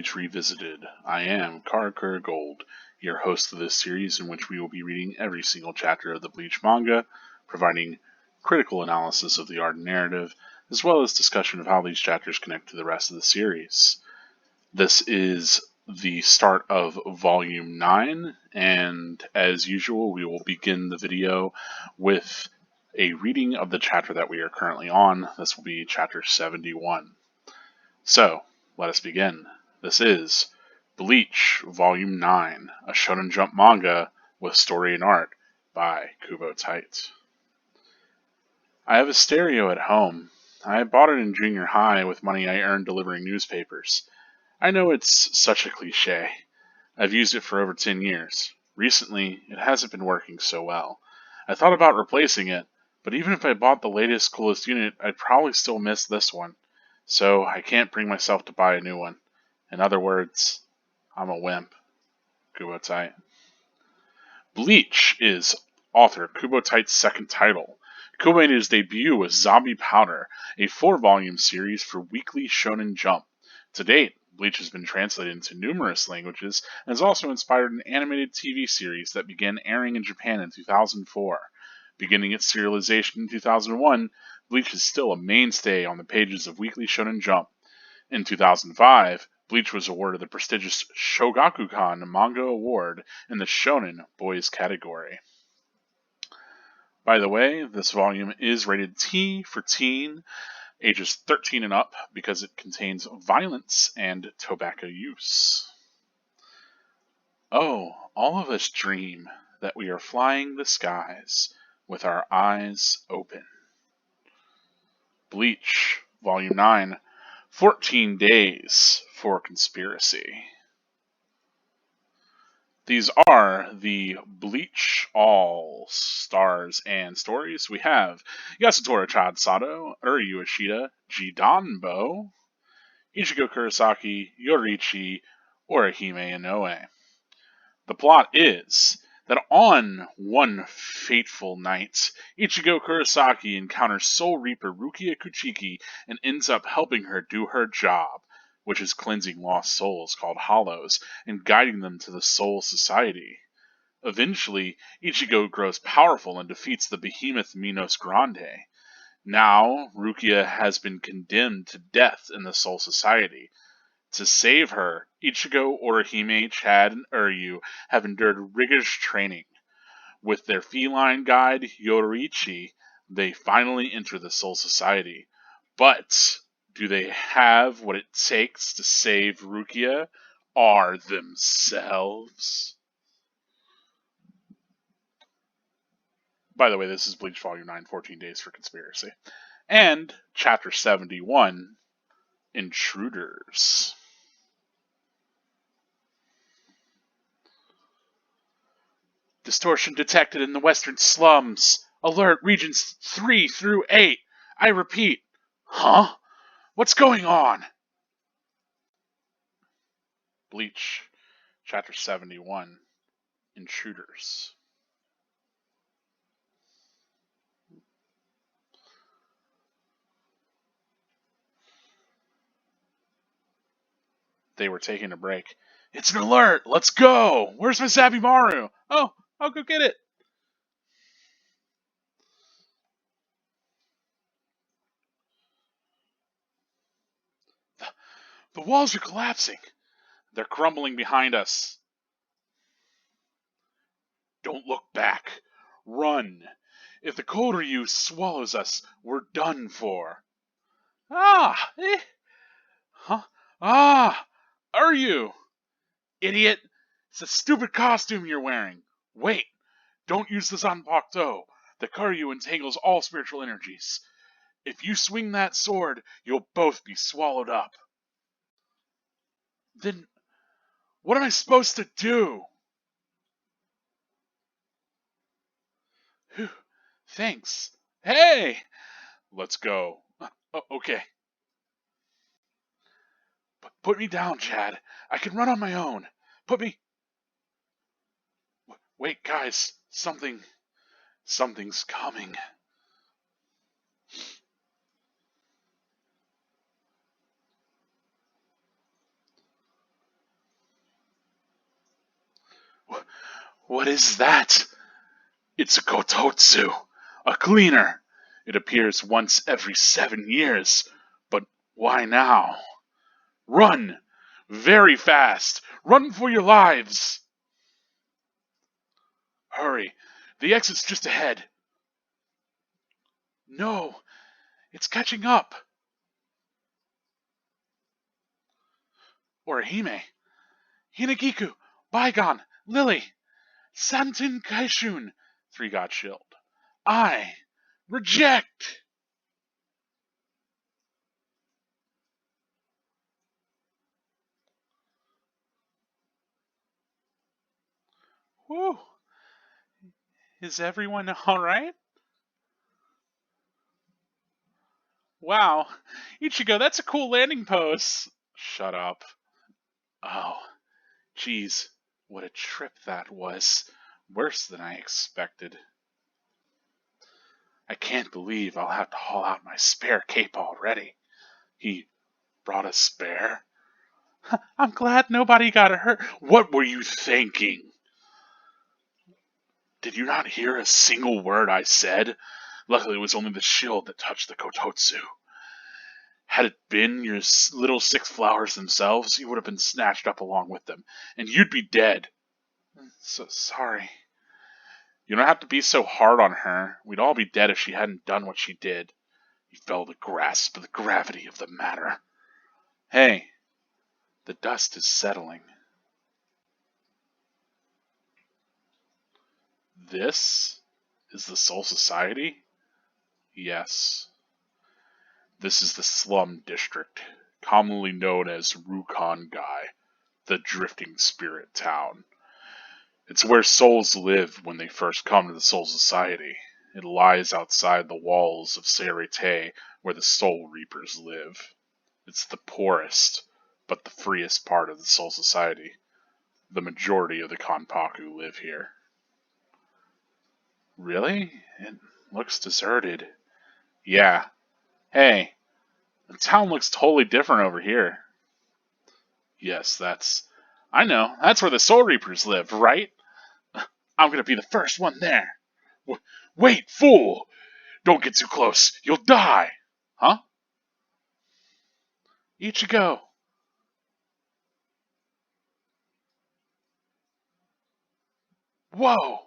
Bleach Revisited. I am Karakura Gold, your host of this series in which we will be reading every single chapter of the Bleach manga, providing critical analysis of the art and narrative, as well as discussion of how these chapters connect to the rest of the series. This is the start of Volume 9, and as usual, we will begin the video with a reading of the chapter that we are currently on. This will be Chapter 71. So, let us begin. This is Bleach, Volume 9, a Shonen Jump manga with story and art by Pfft. I have a stereo at home. I bought it in junior high with money I earned delivering newspapers. I know it's such a cliche. I've used it for over 10 years. Recently, it hasn't been working so well. I thought about replacing it, but even if I bought the latest, coolest unit, I'd probably still miss this one. So I can't bring myself to buy a new one. In other words, I'm a wimp. Pfft. Bleach is author Pft's second title. Kubo made his debut with Zombie Powder, a 4-volume series for Weekly Shonen Jump. To date, Bleach has been translated into numerous languages and has also inspired an animated TV series that began airing in Japan in 2004. Beginning its serialization in 2001, Bleach is still a mainstay on the pages of Weekly Shonen Jump. In 2005, Bleach was awarded the prestigious Shogakukan Manga Award in the Shonen Boys category. By the way, this volume is rated T for teen, ages 13 and up, because it contains violence and tobacco use. Oh, all of us dream that we are flying the skies with our eyes open. Bleach, Volume 9, 14 Days for Conspiracy. These are the Bleach All-Stars and Stories. We have Yasutora Chad Sato, Uryu Ishida, Jidanbo, Ichigo Kurosaki, Yoriichi, Orihime Inoue. The plot is that on one fateful night, Ichigo Kurosaki encounters Soul Reaper Rukia Kuchiki and ends up helping her do her job, which is cleansing lost souls called Hollows and guiding them to the Soul Society. Eventually, Ichigo grows powerful and defeats the behemoth Minos Grande. Now, Rukia has been condemned to death in the Soul Society. To save her, Ichigo, Orihime, Chad, and Uryu have endured rigorous training. With their feline guide, Yoriichi, they finally enter the Soul Society. But do they have what it takes to save Rukia? Are themselves? By the way, this is Bleach Volume 9, 14 Days for Conspiracy. And Chapter 71, Intruders. Distortion detected in the western slums. Alert regions 3 through 8. I repeat. Huh? What's going on? Bleach, Chapter 71, Intruders. They were taking a break. It's an alert! Let's go! Where's my Zabimaru? Oh, I'll go get it. The walls are collapsing. They're crumbling behind us. Don't look back. Run. If the Koryu swallows us, we're done for. Ah! Eh? Huh? Ah! Are you? Idiot! It's a stupid costume you're wearing. Wait! Don't use the Zanpakuto. The Koryu entangles all spiritual energies. If you swing that sword, you'll both be swallowed up. Then, what am I supposed to do? Whew, thanks. Hey! Let's go. Okay. Put me down, Chad. I can run on my own. Put me... Wait, guys. Something's coming. What is that? It's a Kototsu, a cleaner. It appears once every 7 years. But why now? Run! Very fast! Run for your lives! Hurry! The exit's just ahead. No! It's catching up! Orihime! Hinagiku! Bygone! Lily! Santin Kaishun! Three God Shield. I reject! Whew. Is everyone alright? Wow. Ichigo, that's a cool landing pose. Shut up. Oh, geez. What a trip that was. Worse than I expected. I can't believe I'll have to haul out my spare cape already. He brought a spare? I'm glad nobody got hurt. What were you thinking? Did you not hear a single word I said? Luckily, it was only the shield that touched the Kototsu. Had it been your little 6 flowers themselves, you would have been snatched up along with them, and you'd be dead. So sorry. You don't have to be so hard on her. We'd all be dead if she hadn't done what she did. You failed to grasp the gravity of the matter. Hey, the dust is settling. This is the Soul Society? Yes. This is the slum district, commonly known as Rukongai, the Drifting Spirit Town. It's where souls live when they first come to the Soul Society. It lies outside the walls of Seirete, where the Soul Reapers live. It's the poorest, but the freest part of the Soul Society. The majority of the Kanpaku live here. Really? It looks deserted. Yeah. Hey, the town looks totally different over here. Yes, I know, that's where the Soul Reapers live, right? I'm gonna be the first one there. Wait, fool! Don't get too close. You'll die. Huh? Ichigo. Whoa.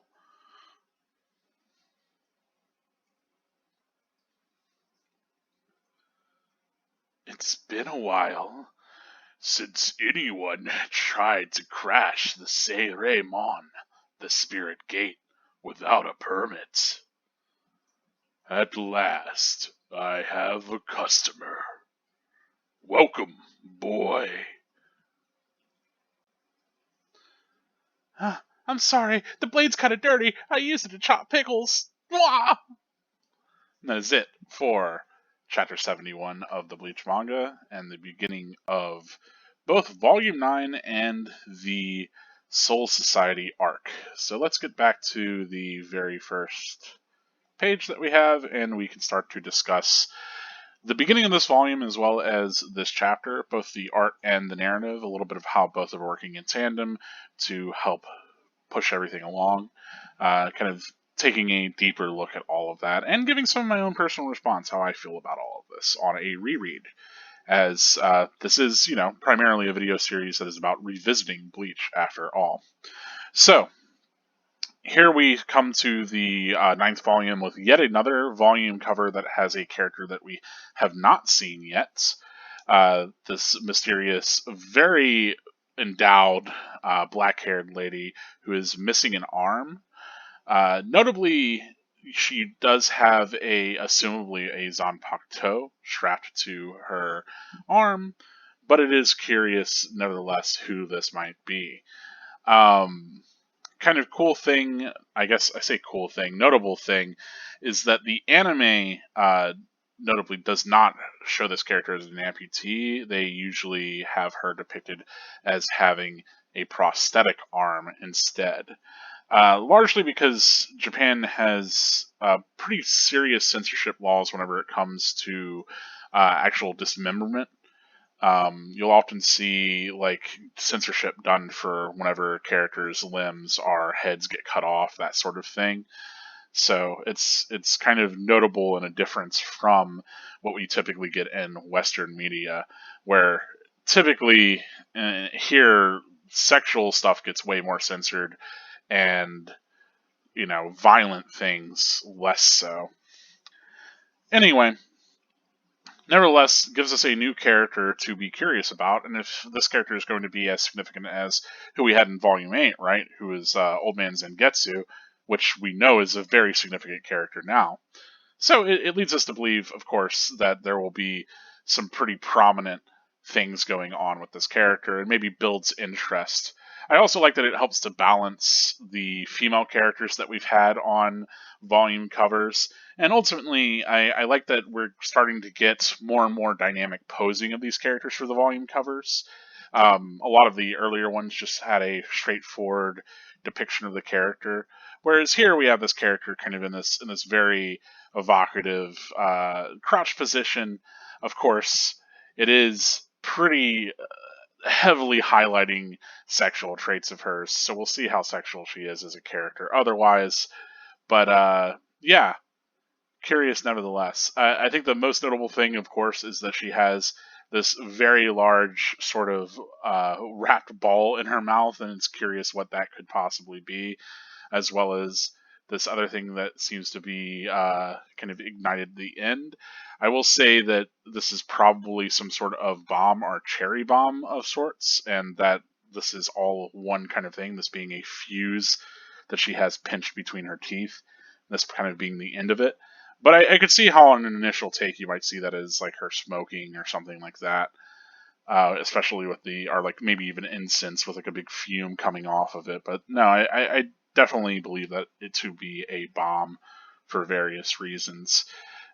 It's been a while since anyone tried to crash the Seiremon, the Spirit Gate, without a permit. At last, I have a customer. Welcome, boy. I'm sorry, the blade's kind of dirty. I used it to chop pickles. Mwah! And that is it for Chapter 71 of the Bleach manga and the beginning of both Volume 9 and the Soul Society arc. So let's get back to the very first page that we have, and we can start to discuss the beginning of this volume as well as this chapter, both the art and the narrative, a little bit of how both are working in tandem to help push everything along, kind of taking a deeper look at all of that and giving some of my own personal response, how I feel about all of this on a reread, as this is, primarily a video series that is about revisiting Bleach after all. So, here we come to the ninth volume with yet another volume cover that has a character that we have not seen yet. This mysterious, very endowed, black-haired lady who is missing an arm. Notably, she does have assumably a Zanpakuto strapped to her arm, but it is curious, nevertheless, who this might be. Kind of cool thing, I guess I say cool thing, notable thing, is that the anime notably does not show this character as an amputee. They usually have her depicted as having a prosthetic arm instead. Largely because Japan has pretty serious censorship laws whenever it comes to actual dismemberment. You'll often see like censorship done for whenever characters' limbs or heads get cut off, that sort of thing. So it's kind of notable and a difference from what we typically get in Western media, where typically here sexual stuff gets way more censored, and violent things less so. Anyway, nevertheless, gives us a new character to be curious about, and if this character is going to be as significant as who we had in Volume 8, right, who is Old Man Zangetsu, which we know is a very significant character now. So it leads us to believe, of course, that there will be some pretty prominent things going on with this character, and maybe builds interest. I also like that it helps to balance the female characters that we've had on volume covers. And ultimately, I like that we're starting to get more and more dynamic posing of these characters for the volume covers. A lot of the earlier ones just had a straightforward depiction of the character, whereas here we have this character kind of in this very evocative crouch position. Of course, it is pretty heavily highlighting sexual traits of hers, so we'll see how sexual she is as a character otherwise. But yeah, curious nevertheless. I think the most notable thing, of course, is that she has this very large sort of wrapped ball in her mouth, and it's curious what that could possibly be, as well as this other thing that seems to be kind of ignited the end. I will say that this is probably some sort of bomb or cherry bomb of sorts, and that this is all one kind of thing, this being a fuse that she has pinched between her teeth, this kind of being the end of it. But I could see how on an initial take you might see that as like her smoking or something like that. Especially with or like maybe even incense with like a big fume coming off of it. But no, I definitely believe that it to be a bomb for various reasons.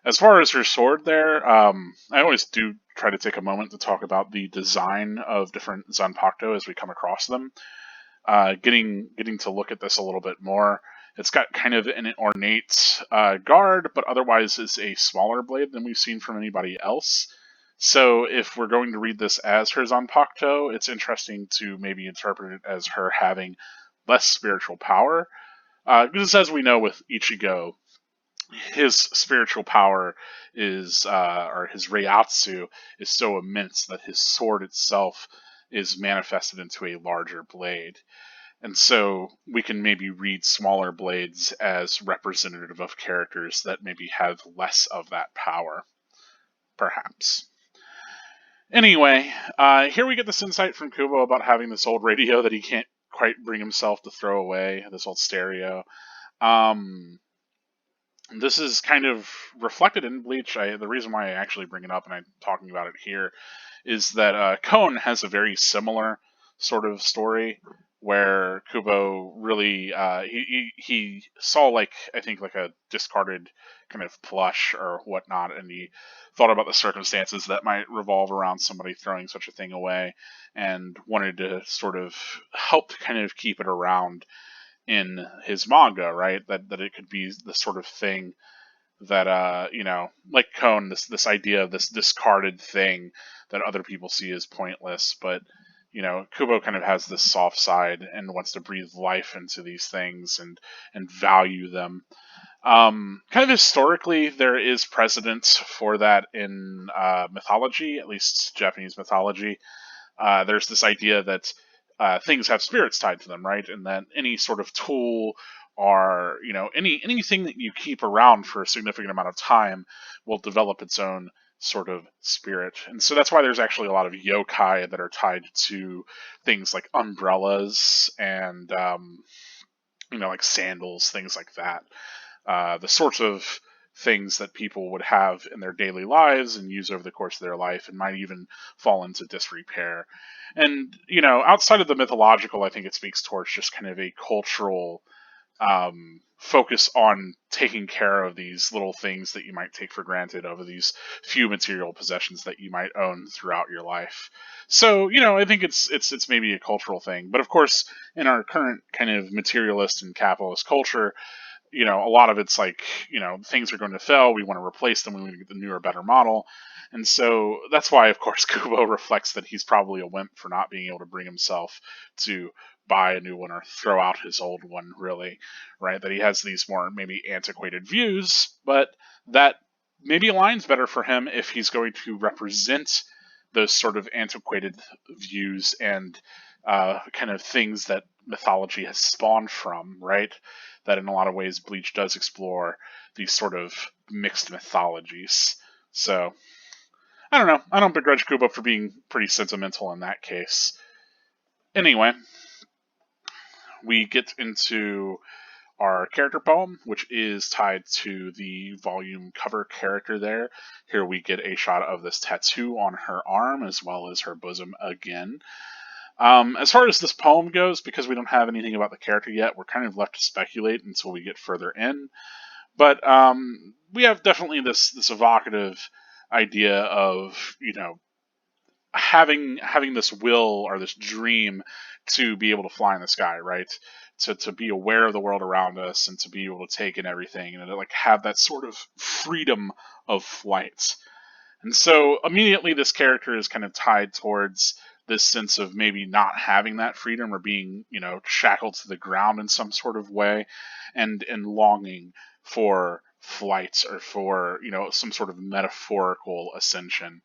As far as her sword there, I always do try to take a moment to talk about the design of different Zanpakuto as we come across them. Getting to look at this a little bit more, it's got kind of an ornate guard, but otherwise is a smaller blade than we've seen from anybody else. So if we're going to read this as her Zanpakuto, it's interesting to maybe interpret it as her having less spiritual power. Because as we know with Ichigo, his spiritual power is, or his Reiatsu, is so immense that his sword itself is manifested into a larger blade. And so we can maybe read smaller blades as representative of characters that maybe have less of that power, perhaps. Anyway, here we get this insight from Kubo about having this old radio that he can't quite bring himself to throw away, this old stereo. This is kind of reflected in Bleach. The reason why I actually bring it up and I'm talking about it here is that Koan has a very similar sort of story where Kubo really he saw like I think like a discarded kind of plush or whatnot, and he thought about the circumstances that might revolve around somebody throwing such a thing away, and wanted to sort of help kind of keep it around in his manga, right? That it could be the sort of thing that like Koan, this idea of this discarded thing that other people see as pointless, but Kubo kind of has this soft side and wants to breathe life into these things and value them. Kind of historically, there is precedent for that in mythology, at least Japanese mythology. There's this idea that things have spirits tied to them, right? And that any sort of tool or anything that you keep around for a significant amount of time will develop its own sort of spirit. And so that's why there's actually a lot of yokai that are tied to things like umbrellas and like sandals, things like that. The sorts of things that people would have in their daily lives and use over the course of their life and might even fall into disrepair. And, outside of the mythological, I think it speaks towards just kind of a cultural focus on taking care of these little things that you might take for granted over these few material possessions that you might own throughout your life. So, I think it's maybe a cultural thing. But of course, in our current kind of materialist and capitalist culture, a lot of it's like, things are going to fail. We want to replace them. We want to get the newer, better model. And so that's why, of course, Kubo reflects that he's probably a wimp for not being able to bring himself to buy a new one or throw out his old one, really, right? That he has these more maybe antiquated views, but that maybe aligns better for him if he's going to represent those sort of antiquated views and kind of things that mythology has spawned from, right? That in a lot of ways Bleach does explore these sort of mixed mythologies. So, I don't know. I don't begrudge Kubo for being pretty sentimental in that case. Anyway, we get into our character poem, which is tied to the volume cover character there. Here we get a shot of this tattoo on her arm as well as her bosom again. As far as this poem goes, because we don't have anything about the character yet, we're kind of left to speculate until we get further in. But we have definitely this evocative idea of, having this will or this dream to be able to fly in the sky, right? To be aware of the world around us and to be able to take in everything and to like have that sort of freedom of flight. And so immediately this character is kind of tied towards this sense of maybe not having that freedom or being, shackled to the ground in some sort of way and longing for flight or for, some sort of metaphorical ascension.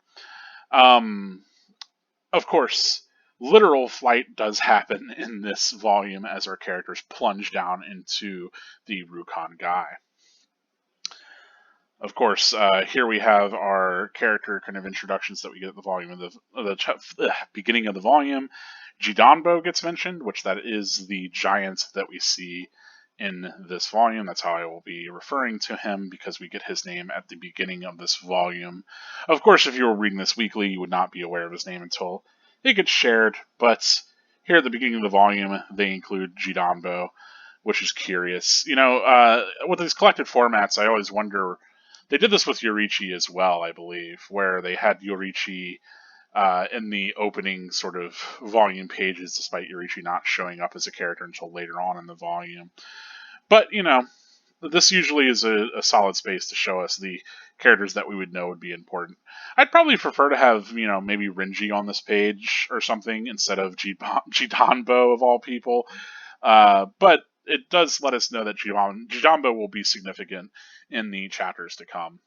Of course, literal flight does happen in this volume as our characters plunge down into the Rukon Guy. Of course, here we have our character kind of introductions that we get at the volume of the beginning of the volume. Jidanbo gets mentioned, which that is the giant that we see in this volume. That's how I will be referring to him because we get his name at the beginning of this volume. Of course, if you were reading this weekly, you would not be aware of his name until it gets shared, but here at the beginning of the volume, they include Jidanbo, which is curious. With these collected formats, I always wonder. They did this with Yorichi as well, I believe, where they had Yorichi in the opening sort of volume pages, despite Yorichi not showing up as a character until later on in the volume. But, this usually is a solid space to show us the characters that we would know would be important. I'd probably prefer to have, maybe Renji on this page or something instead of Jidanbo of all people. But it does let us know that Jidanbo will be significant in the chapters to come.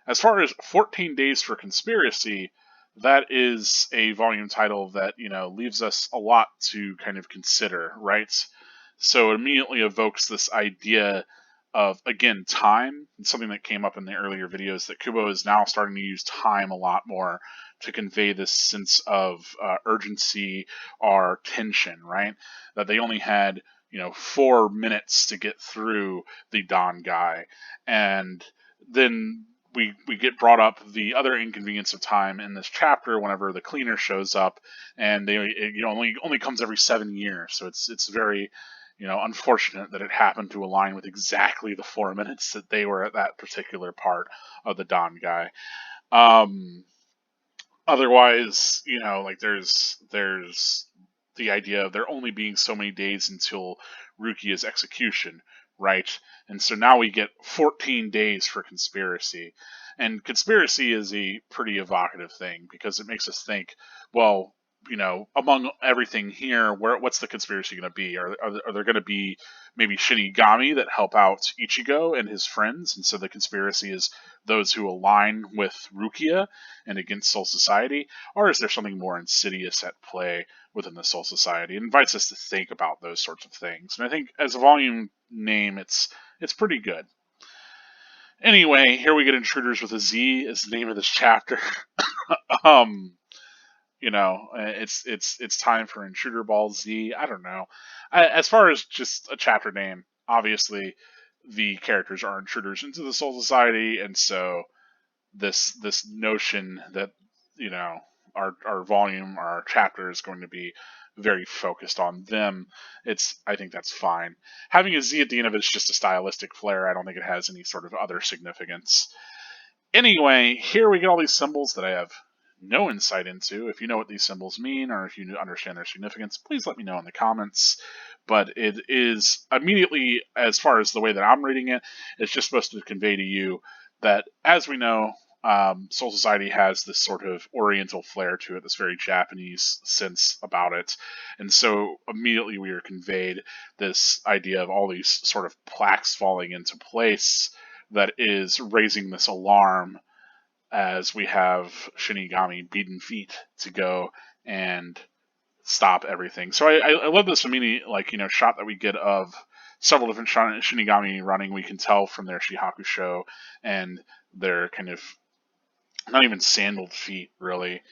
As far as 14 Days for Conspiracy, that is a volume title that, leaves us a lot to kind of consider, right? So it immediately evokes this idea of, again, time. It's something that came up in the earlier videos, that Kubo is now starting to use time a lot more to convey this sense of urgency or tension, right? That they only had 4 minutes to get through the Don Guy. And then we get brought up the other inconvenience of time in this chapter whenever the cleaner shows up, and it only comes every 7 years. So it's very unfortunate that it happened to align with exactly the 4 minutes that they were at that particular part of the Don Guy. Otherwise, there's the idea of there only being so many days until Rukia's execution, right? And so now we get 14 days for conspiracy. And conspiracy is a pretty evocative thing because it makes us think, well, among everything here, what's the conspiracy going to be? Are there going to be maybe Shinigami that help out Ichigo and his friends? And so the conspiracy is those who align with Rukia and against Soul Society? Or is there something more insidious at play within the Soul Society? It invites us to think about those sorts of things. And I think as a volume name, it's pretty good. Anyway, here we get Intruders with a Z as the name of this chapter. It's time for Intruder Ball Z. I don't know. As far as just a chapter name, obviously the characters are intruders into the Soul Society, and so this notion that our volume, our chapter is going to be very focused on them. I think that's fine. Having a Z at the end of it is just a stylistic flair. I don't think it has any sort of other significance. Anyway, here we get all these symbols that I have no insight into. If you know what these symbols mean or if you understand their significance, please let me know in the comments. But it is immediately, as far as the way that I'm reading it, it's just supposed to convey to you that, as we know, Soul Society has this sort of oriental flair to it, this very Japanese sense about it. And so immediately we are conveyed this idea of all these sort of plaques falling into place that is raising this alarm as we have Shinigami beaten feet to go and stop everything. So I love this immediate shot that we get of several different Shinigami running. We can tell from their Shihakusho and their kind of not even sandaled feet really,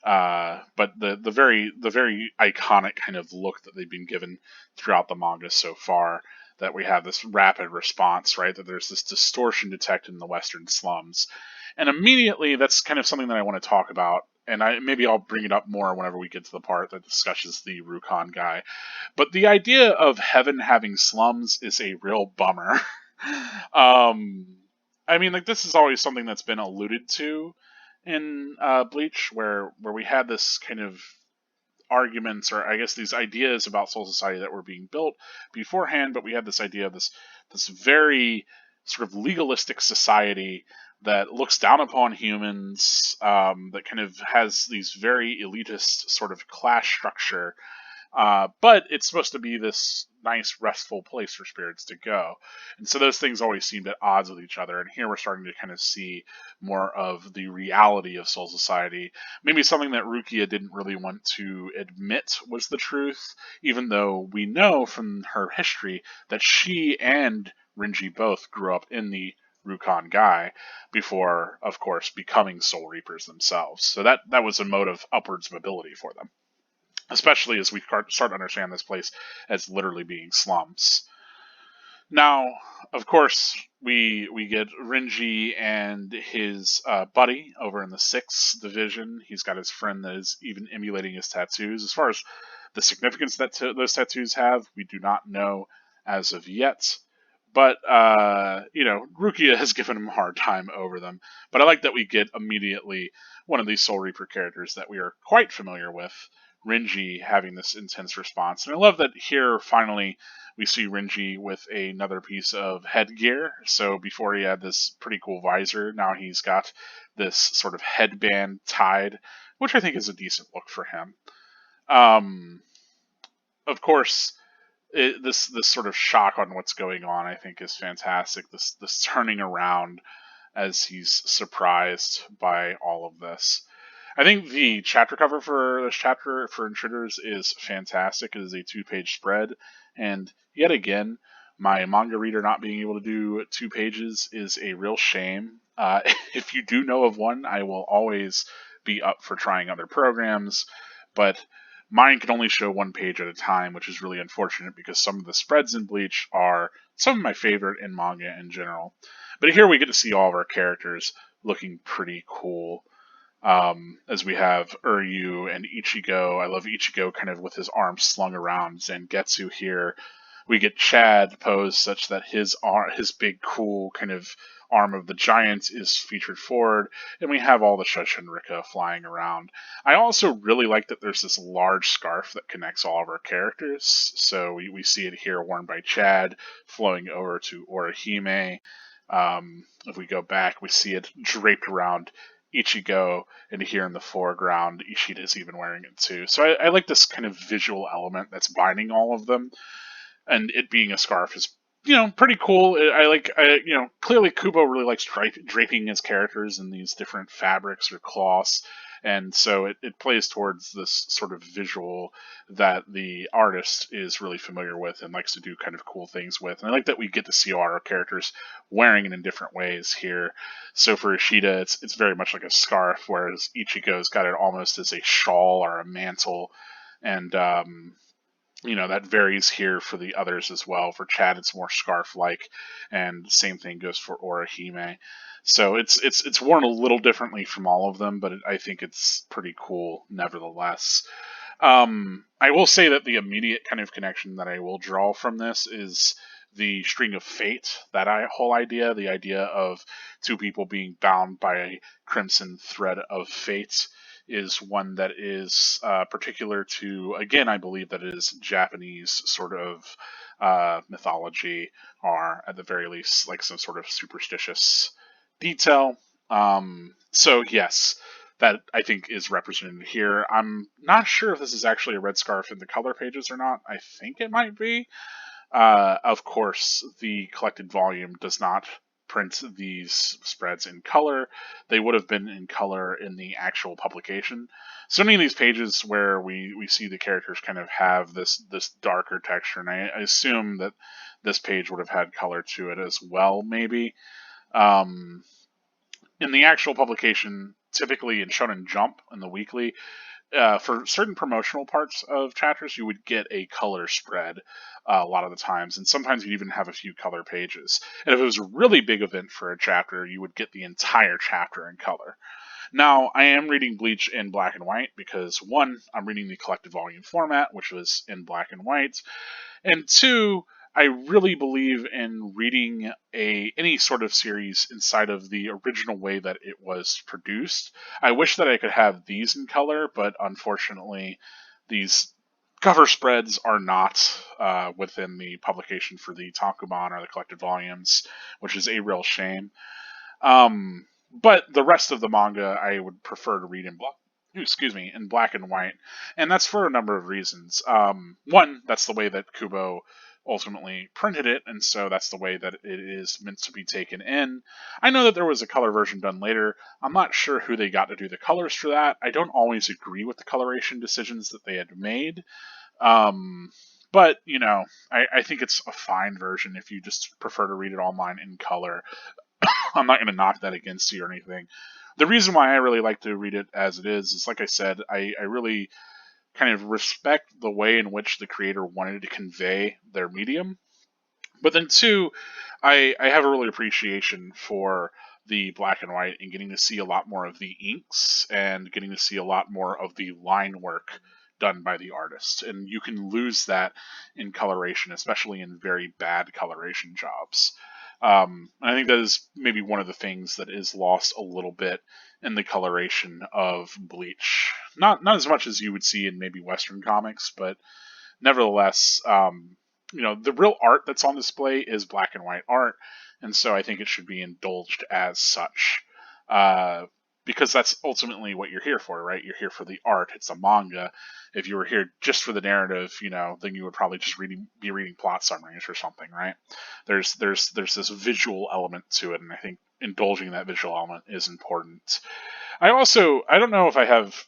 but the very iconic kind of look that they've been given throughout the manga so far. That we have this rapid response, right? That there's this distortion detected in the Western slums, and immediately that's kind of something that I want to talk about. And maybe I'll bring it up more whenever we get to the part that discusses the Rukon guy. But the idea of heaven having slums is a real bummer. I mean, like, this is always something that's been alluded to in Bleach, where we had this kind of arguments, or I guess these ideas about Soul Society that were being built beforehand, but we had this idea of this very sort of legalistic society that looks down upon humans, that kind of has these very elitist sort of class structure, but it's supposed to be this nice, restful place for spirits to go. And so those things always seemed at odds with each other. And here we're starting to kind of see more of the reality of Soul Society. Maybe something that Rukia didn't really want to admit was the truth, even though we know from her history that she and Renji both grew up in the Rukon Guy before, of course, becoming Soul Reapers themselves. So that was a mode of upwards mobility for them, especially as we start to understand this place as literally being slums. Now, of course, we get Renji and his buddy over in the 6th Division. He's got his friend that is even emulating his tattoos. As far as the significance that those tattoos have, we do not know as of yet. But, Rukia has given him a hard time over them. But I like that we get immediately one of these Soul Reaper characters that we are quite familiar with, Renji, having this intense response. And I love that here, finally, we see Renji with another piece of headgear. So before he had this pretty cool visor, now he's got this sort of headband tied, which I think is a decent look for him. Of course, this sort of shock on what's going on, I think, is fantastic. This turning around as he's surprised by all of this. I think the chapter cover for this chapter for Intruders is fantastic. It is a 2-page spread, and yet again, my manga reader not being able to do 2 pages is a real shame. If you do know of one, I will always be up for trying other programs, but mine can only show 1 page at a time, which is really unfortunate because some of the spreads in Bleach are some of my favorite in manga in general. But here we get to see all of our characters looking pretty cool. As we have Uryu and Ichigo. I love Ichigo kind of with his arms slung around Zangetsu here. We get Chad posed such that his big cool kind of arm of the giant is featured forward, and we have all the Shoshinrika flying around. I also really like that there's this large scarf that connects all of our characters. So we see it here worn by Chad, flowing over to Orihime. If we go back, we see it draped around Ichigo, and here in the foreground, Ishida is even wearing it too. So I like this kind of visual element that's binding all of them, and it being a scarf is, pretty cool. Clearly Kubo really likes draping his characters in these different fabrics or cloths, and so it plays towards this sort of visual that the artist is really familiar with and likes to do kind of cool things with. And I like that we get to see all our characters wearing it in different ways here. So for Ishida, it's very much like a scarf, whereas Ichigo's got it almost as a shawl or a mantle, and that varies here for the others as well. For Chad, it's more scarf-like, and the same thing goes for Orihime. So it's worn a little differently from all of them, but I think it's pretty cool nevertheless. I will say that the immediate kind of connection that I will draw from this is the string of fate, whole idea, the idea of 2 people being bound by a crimson thread of fate is one that is particular to, again, I believe that it is Japanese sort of mythology, or at the very least, like some sort of superstitious detail. So yes, that I think is represented here. I'm not sure if this is actually a red scarf in the color pages or not. I think it might be. Of course, the collected volume does not print these spreads in color. They would have been in color in the actual publication. So many of these pages where we see the characters kind of have this darker texture, and I assume that this page would have had color to it as well, maybe. Um, in the actual publication, typically in Shonen Jump in the weekly, for certain promotional parts of chapters, you would get a color spread a lot of the times, and sometimes you'd even have a few color pages. And if it was a really big event for a chapter, you would get the entire chapter in color. Now, I am reading Bleach in black and white because, one, I'm reading the collected volume format, which was in black and white, and two, I really believe in reading any sort of series inside of the original way that it was produced. I wish that I could have these in color, but unfortunately, these cover spreads are not within the publication for the Takuban or the collected volumes, which is a real shame. But the rest of the manga I would prefer to read in in black and white, and that's for a number of reasons. One, that's the way that Kubo ultimately printed it, and so that's the way that it is meant to be taken in. I know that there was a color version done later. I'm not sure who they got to do the colors for that. I don't always agree with the coloration decisions that they had made. Um, but, I think it's a fine version if you just prefer to read it online in color. I'm not going to knock that against you or anything. The reason why I really like to read it as it is like I said, I really kind of respect the way in which the creator wanted to convey their medium. But then, two, I have a real appreciation for the black and white and getting to see a lot more of the inks and getting to see a lot more of the line work done by the artist. And you can lose that in coloration, especially in very bad coloration jobs. I think that is maybe one of the things that is lost a little bit in the coloration of Bleach. Not as much as you would see in maybe Western comics, but nevertheless, the real art that's on display is black and white art, and so I think it should be indulged as such. Because that's ultimately what you're here for, right? You're here for the art. It's a manga. If you were here just for the narrative, then you would probably just be reading plot summaries or something, right? There's this visual element to it, and I think indulging that visual element is important. I don't know if I have,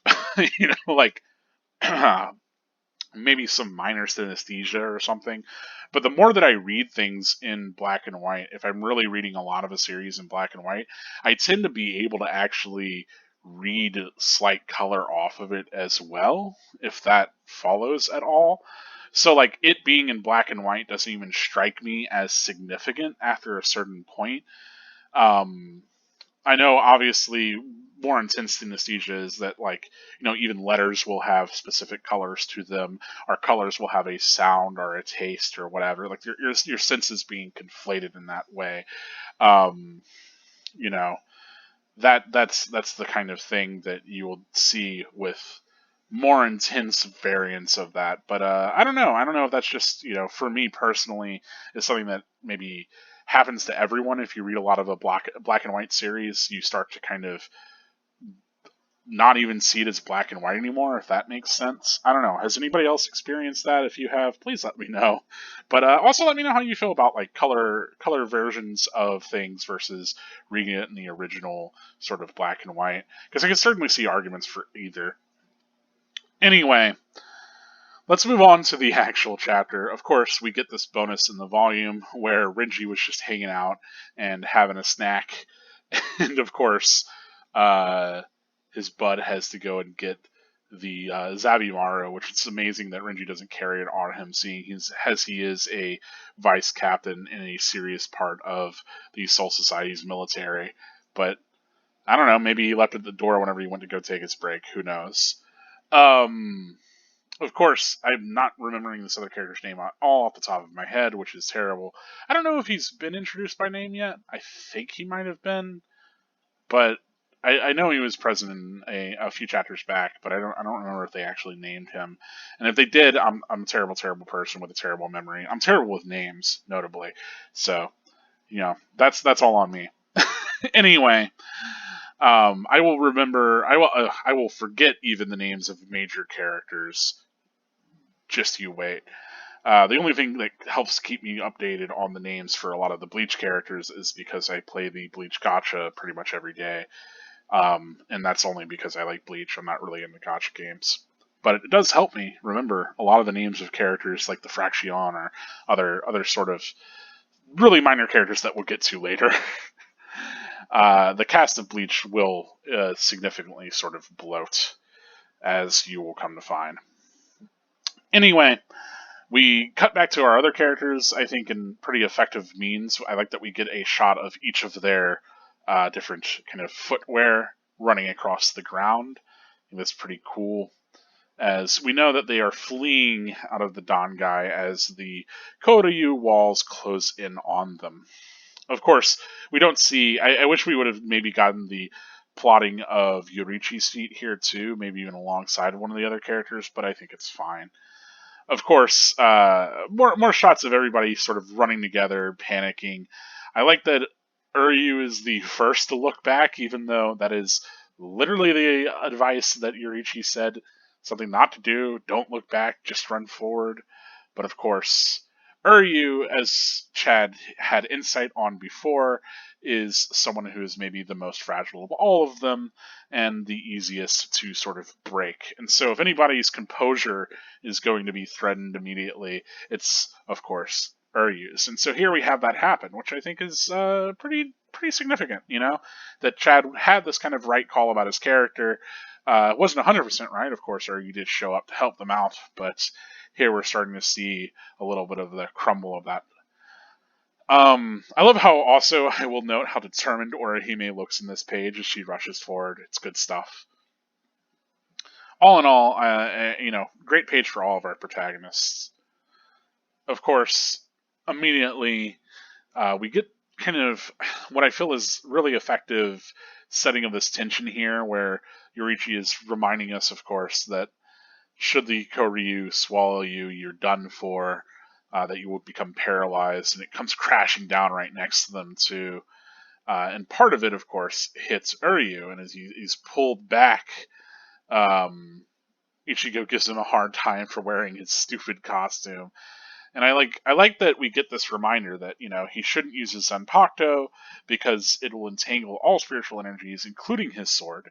like maybe some minor synesthesia or something. But the more that I read things in black and white, if I'm really reading a lot of a series in black and white, I tend to be able to actually read slight color off of it as well, if that follows at all. So, like, it being in black and white doesn't even strike me as significant after a certain point. Um, I know, obviously, more intense synesthesia is that, like, even letters will have specific colors to them, or colors will have a sound or a taste or whatever. Like, your senses being conflated in that way. Um, you know, that's the kind of thing that you will see with more intense variants of that. But I don't know. I don't know if that's just for me personally is something that maybe happens to everyone. If you read a lot of a black and white series, you start to kind of not even see it as black and white anymore, if that makes sense. I don't know. Has anybody else experienced that? If you have, please let me know. But also let me know how you feel about like color versions of things versus reading it in the original sort of black and white, because I can certainly see arguments for either. Anyway, let's move on to the actual chapter. Of course, we get this bonus in the volume where Renji was just hanging out and having a snack, and of course, his bud has to go and get the Zabimaru, which is amazing that Renji doesn't carry it on him, seeing he is a vice captain in a serious part of the Soul Society's military. But I don't know, maybe he left it at the door whenever he went to go take his break. Who knows? Um, of course, I'm not remembering this other character's name all off the top of my head, which is terrible. I don't know if he's been introduced by name yet. I think he might have been, but I know he was present in a few chapters back, but I don't remember if they actually named him. And if they did, I'm a terrible person with a terrible memory. I'm terrible with names, notably. So that's all on me. Anyway, I will remember. I will forget even the names of major characters. Just you wait. The only thing that helps keep me updated on the names for a lot of the Bleach characters is because I play the Bleach Gacha pretty much every day. And that's only because I like Bleach. I'm not really into gacha games. But it does help me remember a lot of the names of characters like the Fraction or other sort of really minor characters that we'll get to later. The cast of Bleach will significantly sort of bloat, as you will come to find. Anyway, we cut back to our other characters, I think, in pretty effective means. I like that we get a shot of each of their different kind of footwear running across the ground. I think that's pretty cool, as we know that they are fleeing out of the Dangai as the Koryu walls close in on them. Of course, we don't see. I wish we would have maybe gotten the plotting of Yorichi's feet here too, maybe even alongside one of the other characters, but I think it's fine. Of course, more shots of everybody sort of running together, panicking. I like that Uryu is the first to look back, even though that is literally the advice that Yorichi said. Something not to do, don't look back, just run forward. But of course, Uryu, as Chad had insight on before, is someone who is maybe the most fragile of all of them and the easiest to sort of break. And so if anybody's composure is going to be threatened immediately, it's, of course, Uryu's. And so here we have that happen, which I think is pretty significant, that Chad had this kind of right call about his character. Wasn't 100% right, of course, Uryu did show up to help them out, but here we're starting to see a little bit of the crumble of that. I love how also I will note how determined Orihime looks in this page as she rushes forward. It's good stuff. All in all, great page for all of our protagonists. Of course, immediately we get kind of what I feel is really effective setting of this tension here, where Yorichi is reminding us, of course, that should the Koryu swallow you, you're done for, that you will become paralyzed, and it comes crashing down right next to them, too. And part of it, of course, hits Uryu, and as he's pulled back, Ichigo gives him a hard time for wearing his stupid costume. And I like that we get this reminder that, he shouldn't use his Zanpakuto because it will entangle all spiritual energies, including his sword.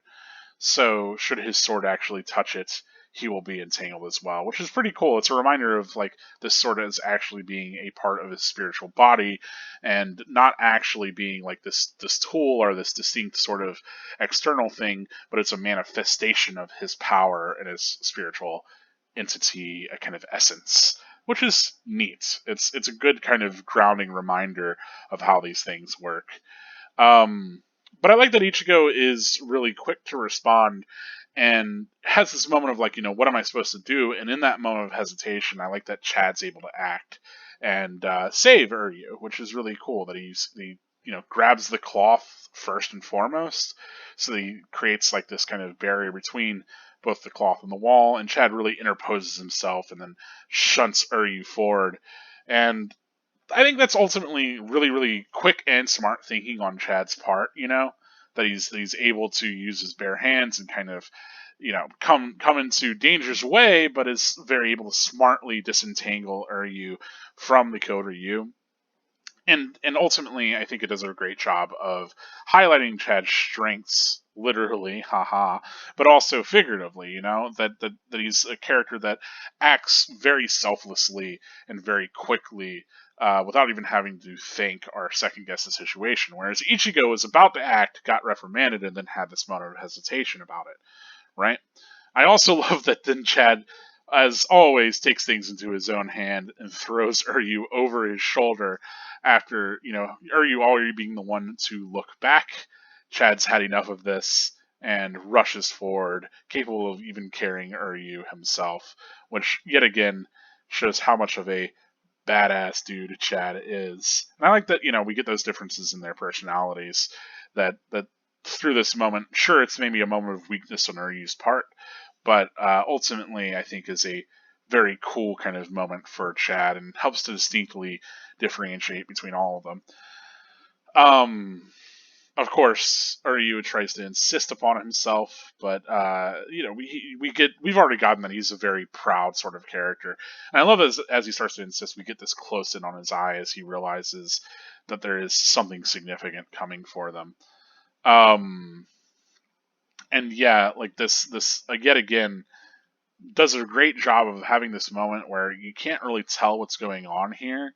So should his sword actually touch it, he will be entangled as well, which is pretty cool. It's a reminder of this sword as actually being a part of his spiritual body and not actually being this tool or this distinct sort of external thing, but it's a manifestation of his power and his spiritual entity, a kind of essence, which is neat. It's a good kind of grounding reminder of how these things work. But I like that Ichigo is really quick to respond and has this moment of what am I supposed to do? And in that moment of hesitation, I like that Chad's able to act and save Uryu, which is really cool. That he grabs the cloth first and foremost, so he creates this kind of barrier between both the cloth and the wall, and Chad really interposes himself and then shunts Uryu forward. And I think that's ultimately really, really quick and smart thinking on Chad's part, that he's able to use his bare hands and kind of, come into danger's way, but is very able to smartly disentangle Uryu from the Koryu. And ultimately, I think it does a great job of highlighting Chad's strengths, literally, haha, but also figuratively. That he's a character that acts very selflessly and very quickly, without even having to think or second guess the situation. Whereas Ichigo was about to act, got reprimanded, and then had this moment of hesitation about it. Right? I also love that then Chad, as always, takes things into his own hand and throws Uryu over his shoulder after, Uryu already being the one to look back. Chad's had enough of this and rushes forward, capable of even carrying Uryu himself, which, yet again, shows how much of a badass dude Chad is. And I like that, we get those differences in their personalities, that through this moment. Sure, it's maybe a moment of weakness on Ryu's part, but ultimately I think is a very cool kind of moment for Chad and helps to distinctly differentiate between all of them. Of course, Ryu tries to insist upon himself, but we've already gotten that he's a very proud sort of character, and I love as he starts to insist, we get this close in on his eye as he realizes that there is something significant coming for them. Um, and yeah, like this yet again does a great job of having this moment where you can't really tell what's going on here,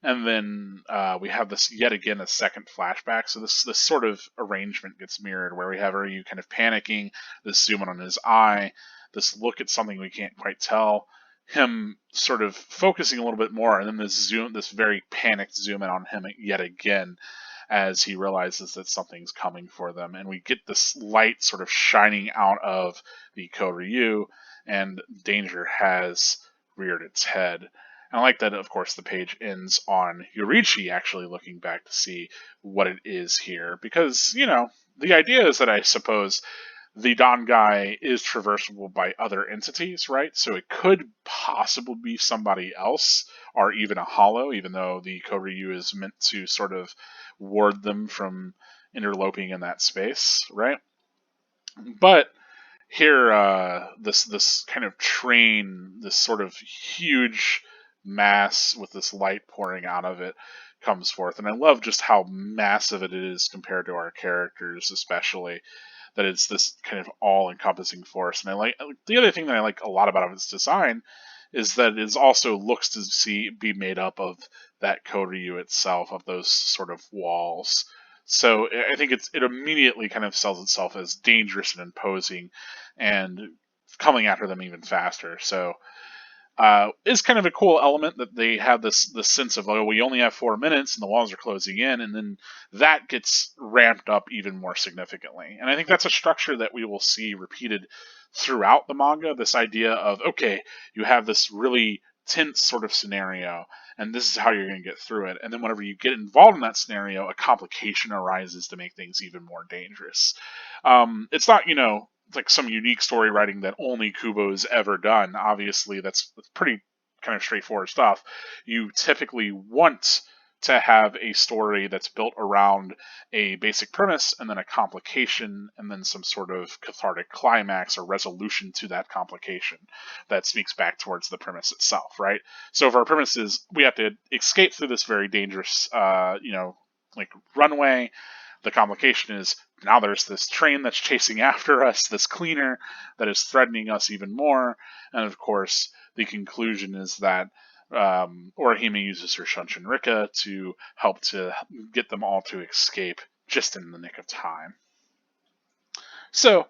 and then we have this yet again a second flashback. So this sort of arrangement gets mirrored, where we have Ryu kind of panicking, this zoom in on his eye, this look at something we can't quite tell, him sort of focusing a little bit more, and then this very panicked zoom in on him yet again, as he realizes that something's coming for them, and we get this light sort of shining out of the Koryu, and danger has reared its head. And I like that, of course, the page ends on Yorichi actually looking back to see what it is here. Because, the idea is that I suppose the Dangai is traversable by other entities, right? So it could possibly be somebody else, or even a hollow, even though the Koryu is meant to sort of ward them from interloping in that space, right? But here, this kind of train, this sort of huge mass with this light pouring out of it, comes forth, and I love just how massive it is compared to our characters, especially that it's this kind of all-encompassing force. And I like the other thing that I like a lot about its design is that it also looks to be made up of that Koryu itself, of those sort of walls. So I think it immediately kind of sells itself as dangerous and imposing, and coming after them even faster. So is kind of a cool element that they have this sense of, oh, we only have 4 minutes and the walls are closing in, and then that gets ramped up even more significantly. And I think that's a structure that we will see repeated throughout the manga. This idea of, okay, you have this really tense sort of scenario, and this is how you're going to get through it. And then whenever you get involved in that scenario, a complication arises to make things even more dangerous. It's not, like some unique story writing that only Kubo's ever done. Obviously, that's pretty kind of straightforward stuff. You typically want to have a story that's built around a basic premise and then a complication and then some sort of cathartic climax or resolution to that complication that speaks back towards the premise itself, right? So if our premise is we have to escape through this very dangerous, like runway, the complication is now there's this train that's chasing after us, this cleaner that is threatening us even more, and of course, the conclusion is that Orihime uses her Shunshin Rika to help to get them all to escape just in the nick of time. So,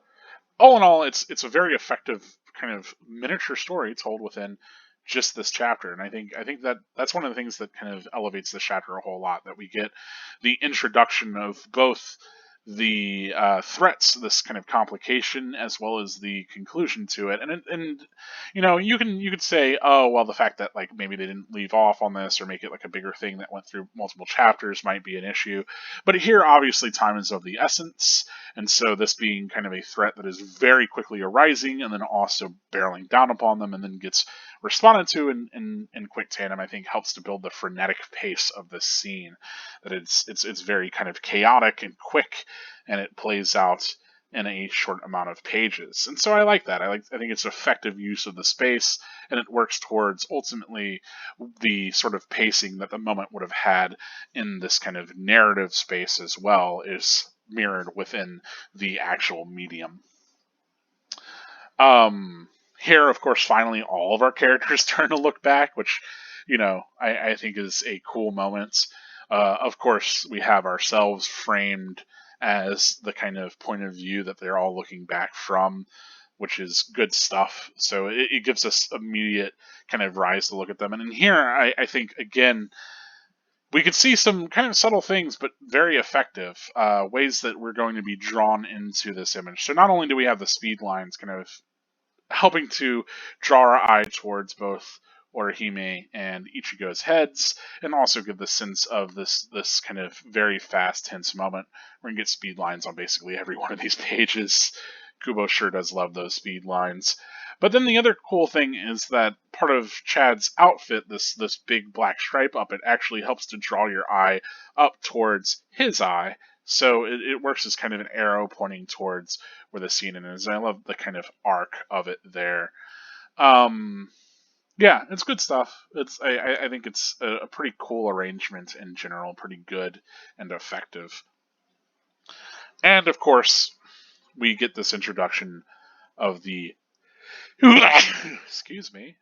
all in all, it's a very effective kind of miniature story told within just this chapter, and I think that's one of the things that kind of elevates the chapter a whole lot. That we get the introduction of both the threats, this kind of complication, as well as the conclusion to it. And you could say, oh well, the fact that like maybe they didn't leave off on this or make it like a bigger thing that went through multiple chapters might be an issue. But here, obviously, time is of the essence, and so this being kind of a threat that is very quickly arising and then also barreling down upon them and then gets responded to in quick tandem, I think helps to build the frenetic pace of this scene. That it's very kind of chaotic and quick, and it plays out in a short amount of pages. And so I like that. I think it's effective use of the space, and it works towards ultimately the sort of pacing that the moment would have had in this kind of narrative space as well, is mirrored within the actual medium. Here, of course, finally all of our characters turn to look back, which, I think is a cool moment. Of course, we have ourselves framed as the kind of point of view that they're all looking back from, which is good stuff. So it gives us immediate kind of rise to look at them. And in here, I think, again, we could see some kind of subtle things, but very effective ways that we're going to be drawn into this image. So not only do we have the speed lines kind of helping to draw our eye towards both Orihime and Ichigo's heads, and also get the sense of this kind of very fast, tense moment where you get speed lines on basically every one of these pages. Kubo sure does love those speed lines. But then the other cool thing is that part of Chad's outfit, this big black stripe up it, actually helps to draw your eye up towards his eye. So it works as kind of an arrow pointing towards where the scene is. I love the kind of arc of it there. Um, yeah, it's good stuff. I think it's a pretty cool arrangement in general, pretty good and effective. And of course, we get this introduction of the excuse me.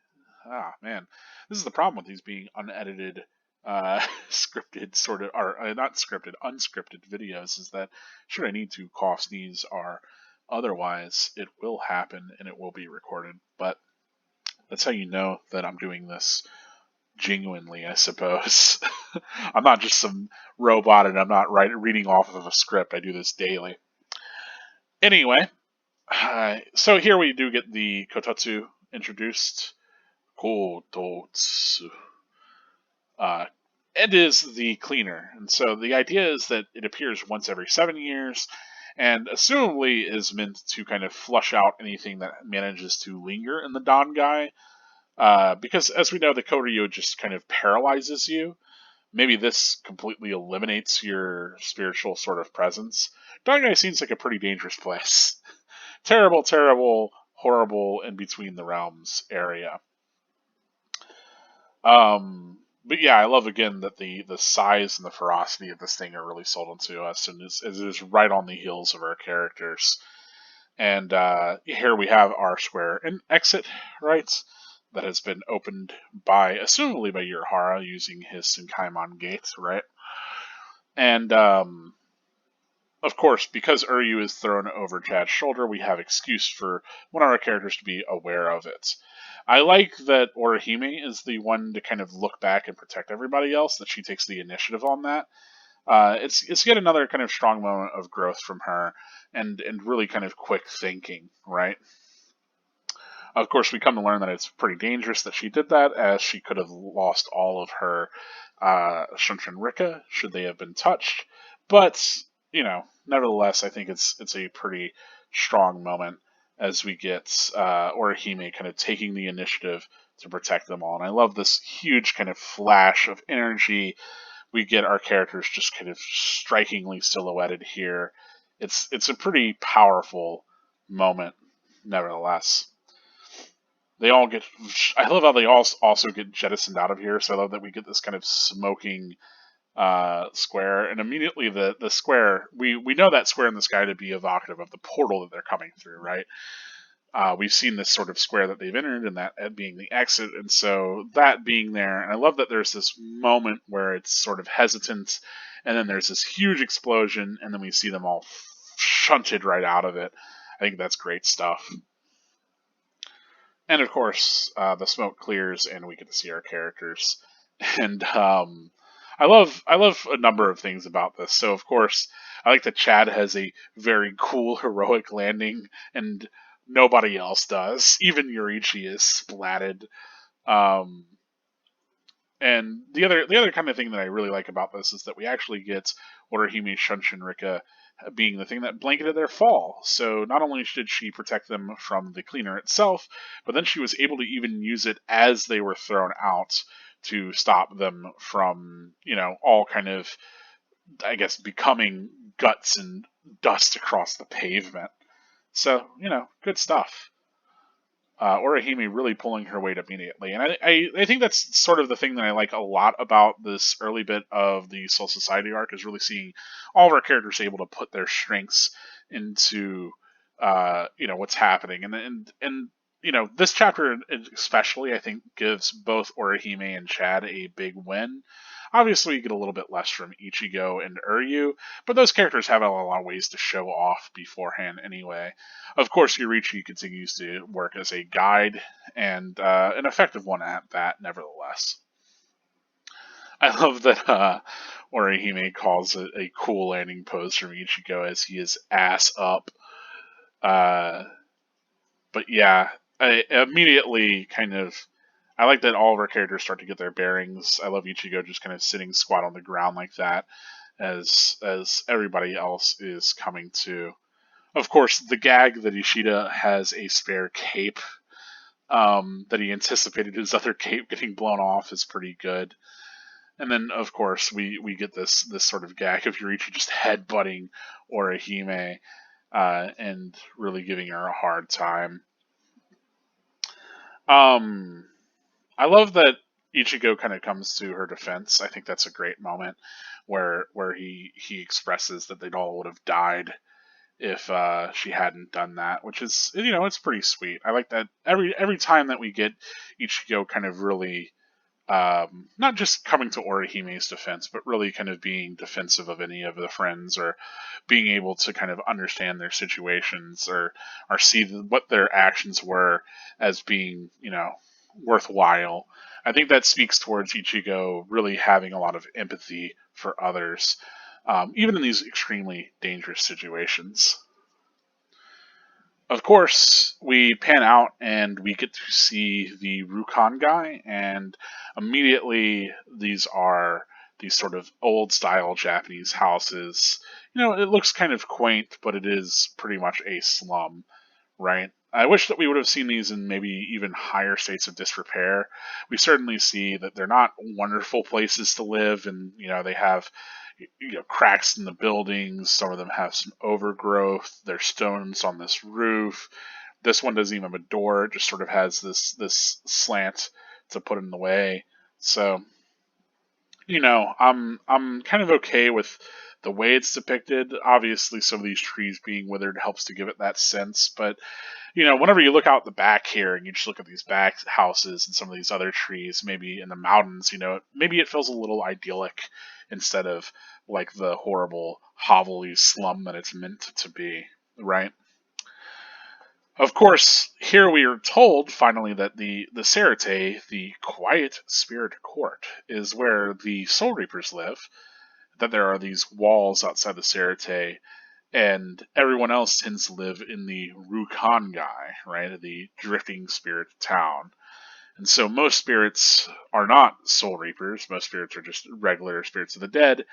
Ah, man, this is the problem with these being unedited, scripted sort of, or not scripted, unscripted videos. Is that should I need to cough, sneeze, or otherwise, it will happen and it will be recorded. But that's how you know that I'm doing this genuinely, I suppose. I'm not just some robot and I'm not reading off of a script. I do this daily. Anyway, so here we do get the Kotatsu introduced. Kototsu. It is the cleaner. And so the idea is that it appears once every 7 years, and assumably is meant to kind of flush out anything that manages to linger in the Dangai. Because as we know, the Koryu just kind of paralyzes you. Maybe this completely eliminates your spiritual sort of presence. Dangai seems like a pretty dangerous place. Terrible, terrible, horrible in between the realms area. But yeah, I love again that the size and the ferocity of this thing are really sold into us, and it is right on the heels of our characters. And here we have our square and exit, right? That has been opened by, assumably by Urahara using his Senkaimon gate, right? And of course, because Uryu is thrown over Chad's shoulder, we have excuse for one of our characters to be aware of it. I like that Orihime is the one to kind of look back and protect everybody else, that she takes the initiative on that. It's yet another kind of strong moment of growth from her, and really kind of quick thinking, right? Of course, we come to learn that it's pretty dangerous that she did that, as she could have lost all of her Shunshin Rika should they have been touched. But nevertheless, I think it's a pretty strong moment as we get Orihime kind of taking the initiative to protect them all. And I love this huge kind of flash of energy. We get our characters just kind of strikingly silhouetted here. It's a pretty powerful moment, nevertheless. They all get. I love how they all also get jettisoned out of here. So I love that we get this kind of smoking square, and immediately the square. We know that square in the sky to be evocative of the portal that they're coming through, right? We've seen this sort of square that they've entered, and that being the exit, and so that being there, and I love that there's this moment where it's sort of hesitant, and then there's this huge explosion, and then we see them all shunted right out of it. I think that's great stuff. And of course, the smoke clears, and we get to see our characters. And I love a number of things about this. So of course, I like that Chad has a very cool heroic landing, and nobody else does. Even Yorichi is splatted. Um, and the other kind of thing that I really like about this is that we actually get Orihime Shunshin Rika being the thing that blanketed their fall. So not only did she protect them from the cleaner itself, but then she was able to even use it as they were thrown out to stop them from, all kind of, I guess, becoming guts and dust across the pavement. So, good stuff. Orihime really pulling her weight immediately. And I think that's sort of the thing that I like a lot about this early bit of the Soul Society arc, is really seeing all of our characters able to put their strengths into what's happening. And this chapter especially, I think, gives both Orihime and Chad a big win. Obviously, you get a little bit less from Ichigo and Uryu, but those characters have a lot of ways to show off beforehand anyway. Of course, Yorichi continues to work as a guide, and an effective one at that, nevertheless. I love that Orihime calls it a cool landing pose from Ichigo as he is ass up. But yeah, I immediately kind of, I like that all of our characters start to get their bearings. I love Ichigo just kind of sitting squat on the ground like that as everybody else is coming to. Of course, the gag that Ishida has a spare cape, that he anticipated his other cape getting blown off, is pretty good. And then, of course, we get this sort of gag of Yurichi just headbutting Orihime, and really giving her a hard time. I love that Ichigo kind of comes to her defense. I think that's a great moment where he expresses that they all would have died if she hadn't done that, which is, it's pretty sweet. I like that every time that we get Ichigo kind of really, not just coming to Orihime's defense, but really kind of being defensive of any of the friends, or being able to kind of understand their situations, or see what their actions were as being, worthwhile. I think that speaks towards Ichigo really having a lot of empathy for others, even in these extremely dangerous situations. Of course, we pan out and we get to see the Rukon guy, and immediately these are these sort of old style Japanese houses. It looks kind of quaint, but it is pretty much a slum, right? I wish that we would have seen these in maybe even higher states of disrepair. We certainly see that they're not wonderful places to live, and they have cracks in the buildings. Some of them have some overgrowth. There's stones on this roof. This one doesn't even have a door. It just sort of has this slant to put in the way. So, I'm kind of okay with the way it's depicted. Obviously, some of these trees being withered helps to give it that sense, but whenever you look out the back here and you just look at these back houses and some of these other trees, maybe in the mountains, maybe it feels a little idyllic instead of like the horrible hovelly slum that it's meant to be, right? Of course, here we are told finally that the Serite, the Quiet Spirit Court, is where the Soul Reapers live. That there are these walls outside the Serite, and everyone else tends to live in the Rukongai, right, the drifting spirit town. And so most spirits are not soul reapers. Most spirits are just regular spirits of the dead,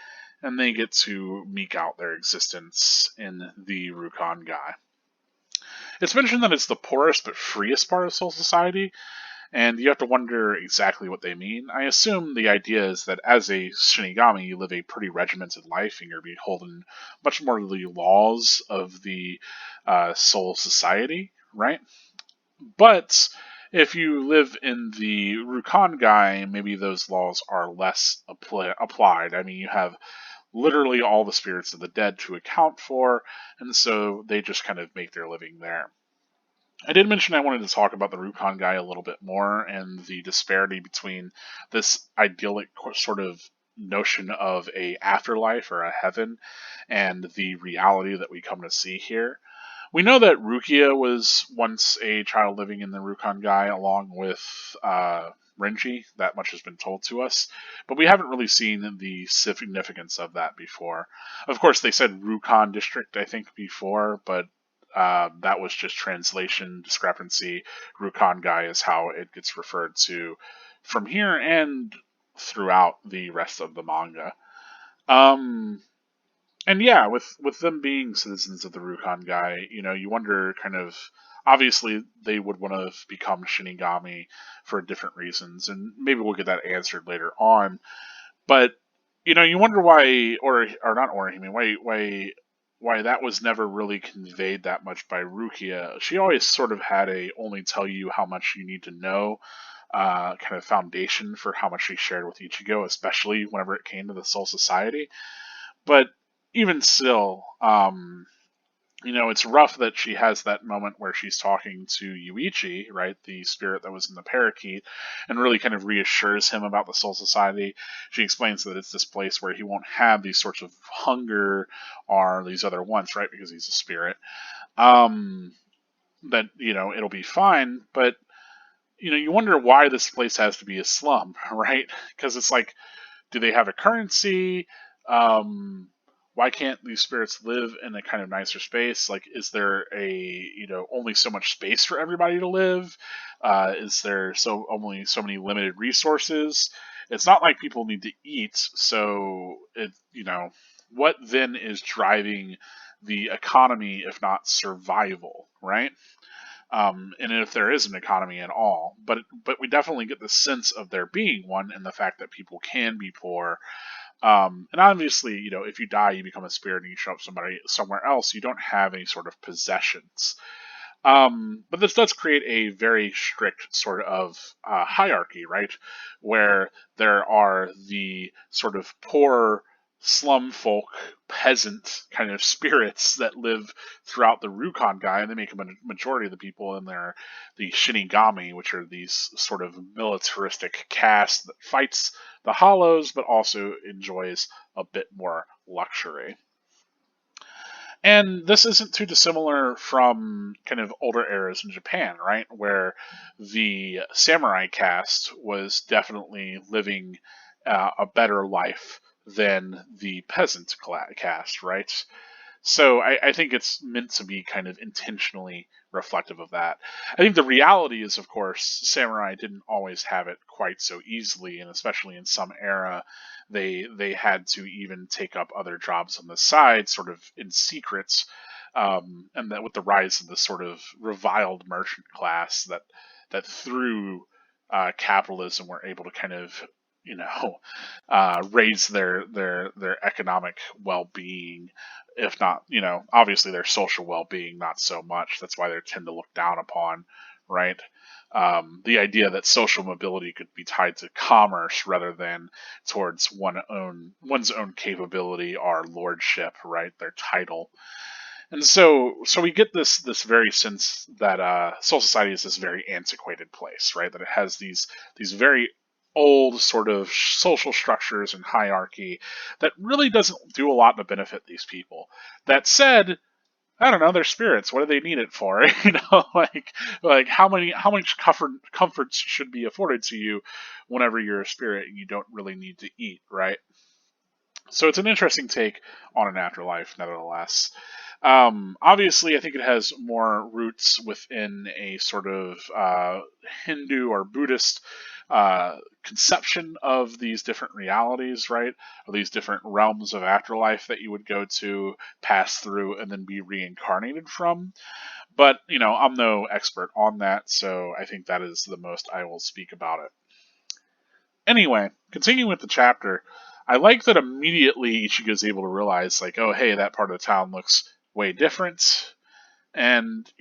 and they get to meek out their existence in the Rukongai. It's mentioned that it's the poorest but freest part of Soul Society, and you have to wonder exactly what they mean. I assume the idea is that as a Shinigami, you live a pretty regimented life, and you're beholden much more to the laws of the Soul Society, right? But if you live in the Rukongai, maybe those laws are less applied. I mean, you have literally all the spirits of the dead to account for, and so they just kind of make their living there. I did mention I wanted to talk about the Rukon guy a little bit more, and the disparity between this idyllic sort of notion of a afterlife or a heaven and the reality that we come to see here. We know that Rukia was once a child living in the Rukon guy along with Renji. That much has been told to us, but we haven't really seen the significance of that before. Of course, they said Rukon district, I think, before, but that was just translation discrepancy. Rukon guy is how it gets referred to from here and throughout the rest of the manga. And yeah, with them being citizens of the Rukon guy, you wonder kind of, obviously they would want to become Shinigami for different reasons, and maybe we'll get that answered later on. But you wonder why, or not Orihime, why that was never really conveyed that much by Rukia. She always sort of had a only tell you how much you need to know kind of foundation for how much she shared with Ichigo, especially whenever it came to the Soul Society. But even still, it's rough that she has that moment where she's talking to Yuichi, right, the spirit that was in the parakeet, and really kind of reassures him about the Soul Society. She explains that it's this place where he won't have these sorts of hunger or these other wants, right, because he's a spirit. That, it'll be fine, but, you wonder why this place has to be a slum, right? Because it's like, do they have a currency? why can't these spirits live in a kind of nicer space? Like, is there only so much space for everybody to live? Is there only so many limited resources? It's not like people need to eat, so what then is driving the economy if not survival, right? And if there is an economy at all, but we definitely get the sense of there being one, and the fact that people can be poor. And obviously, if you die, you become a spirit and you show up somewhere else. You don't have any sort of possessions. But this does create a very strict sort of hierarchy, right? Where there are the sort of poor slum folk, peasant kind of spirits that live throughout the Rukongai, and they make a majority of the people, and they're the Shinigami, which are these sort of militaristic caste that fights the Hollows, but also enjoys a bit more luxury. And this isn't too dissimilar from kind of older eras in Japan, right? Where the samurai caste was definitely living a better life than the peasant caste, right? So I think it's meant to be kind of intentionally reflective of that. I think the reality is, of course, samurai didn't always have it quite so easily, and especially in some era, they had to even take up other jobs on the side, sort of in secret. And that with the rise of the sort of reviled merchant class that through capitalism were able to kind of raise their economic well-being, if not, obviously their social well-being, not so much. That's why they tend to look down upon, right? The idea that social mobility could be tied to commerce rather than towards one's own capability or lordship, right? Their title. And so we get this very sense that Soul Society is this very antiquated place, right? That it has these very old sort of social structures and hierarchy that really doesn't do a lot to benefit these people. That said, I don't know, they're spirits. What do they need it for? Like how much comforts should be afforded to you whenever you're a spirit and you don't really need to eat, right? So it's an interesting take on an afterlife, nevertheless. Obviously, I think it has more roots within a sort of Hindu or Buddhist conception of these different realities, right? Or these different realms of afterlife that you would go to, pass through, and then be reincarnated from. But, I'm no expert on that, so I think that is the most I will speak about it. Anyway, continuing with the chapter, I like that immediately Ichigo is able to realize, like, oh, hey, that part of the town looks way different. And,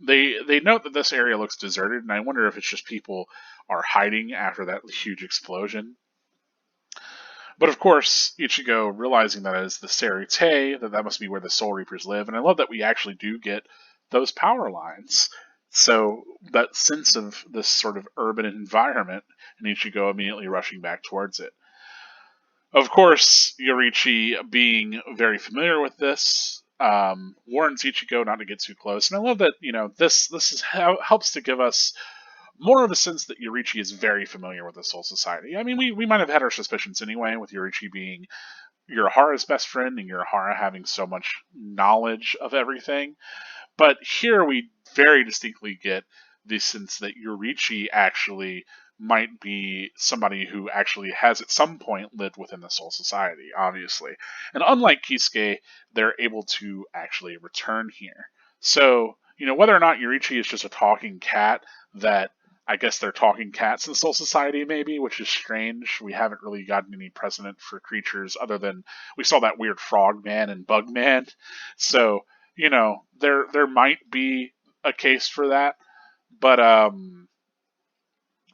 they note that this area looks deserted, and I wonder if it's just people are hiding after that huge explosion. But of course, Ichigo, realizing that as the Serite, that must be where the Soul Reapers live, and I love that we actually do get those power lines. So that sense of this sort of urban environment, and Ichigo immediately rushing back towards it. Of course, Yorichi, being very familiar with this, warns Ichigo not to get too close. And I love that helps to give us more of a sense that Yorichi is very familiar with the Soul Society. I mean, we might have had our suspicions anyway, with Yorichi being Urahara's best friend and Urahara having so much knowledge of everything. But here we very distinctly get the sense that Yorichi actually might be somebody who actually has at some point lived within the Soul Society, obviously. And unlike Kisuke, they're able to actually return here. So, whether or not Yorichi is just a talking cat, that I guess they're talking cats in the Soul Society, maybe, which is strange. We haven't really gotten any precedent for creatures other than we saw that weird frog man and bug man. So, there might be a case for that, but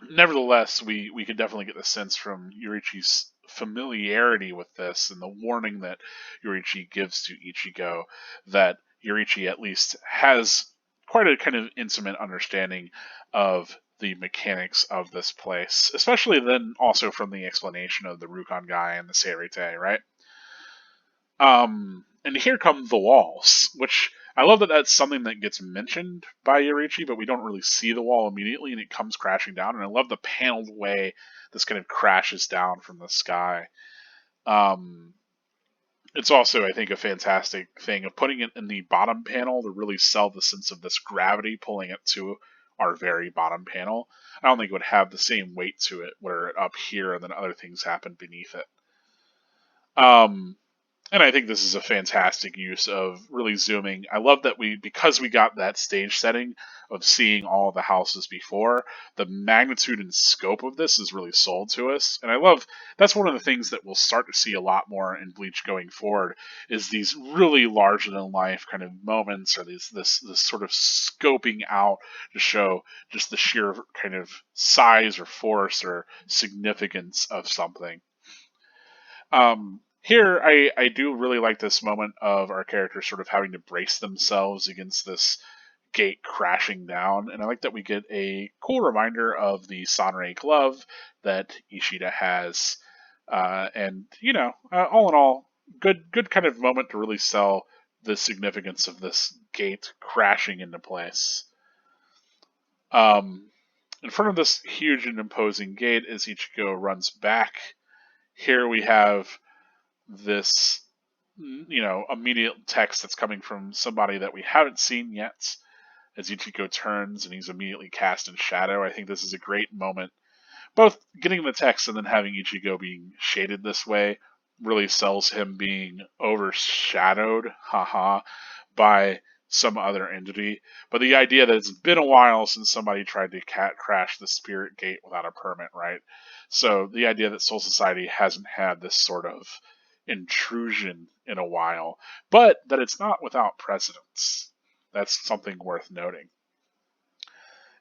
nevertheless, we could definitely get the sense from Yorichi's familiarity with this and the warning that Yorichi gives to Ichigo that Yorichi at least has quite a kind of intimate understanding of the mechanics of this place, especially then also from the explanation of the Rukongai and the Seirite, right? And here come the walls, which I love that that's something that gets mentioned by Yorichi, but we don't really see the wall immediately, and it comes crashing down. And I love the paneled way this kind of crashes down from the sky. It's also, I think, a fantastic thing of putting it in the bottom panel to really sell the sense of this gravity pulling it to our very bottom panel. I don't think it would have the same weight to it where up here and then other things happen beneath it. Um, and I think this is a fantastic use of really zooming. I love that because we got that stage setting of seeing all the houses before, the magnitude and scope of this is really sold to us. And I love that's one of the things that we'll start to see a lot more in Bleach going forward is these really larger than life kind of moments or this sort of scoping out to show just the sheer kind of size or force or significance of something. Here, I do really like this moment of our characters sort of having to brace themselves against this gate crashing down, and I like that we get a cool reminder of the Sonrei glove that Ishida has, and all in all, good kind of moment to really sell the significance of this gate crashing into place. Um, in front of this huge and imposing gate, as Ichigo runs back, here we have this immediate text that's coming from somebody that we haven't seen yet as Ichigo turns and he's immediately cast in shadow. I think this is a great moment. Both getting the text and then having Ichigo being shaded this way really sells him being overshadowed, haha, by some other entity. But the idea that it's been a while since somebody tried to crash the Spirit Gate without a permit, right? So the idea that Soul Society hasn't had this sort of intrusion in a while, but that it's not without precedence. That's something worth noting.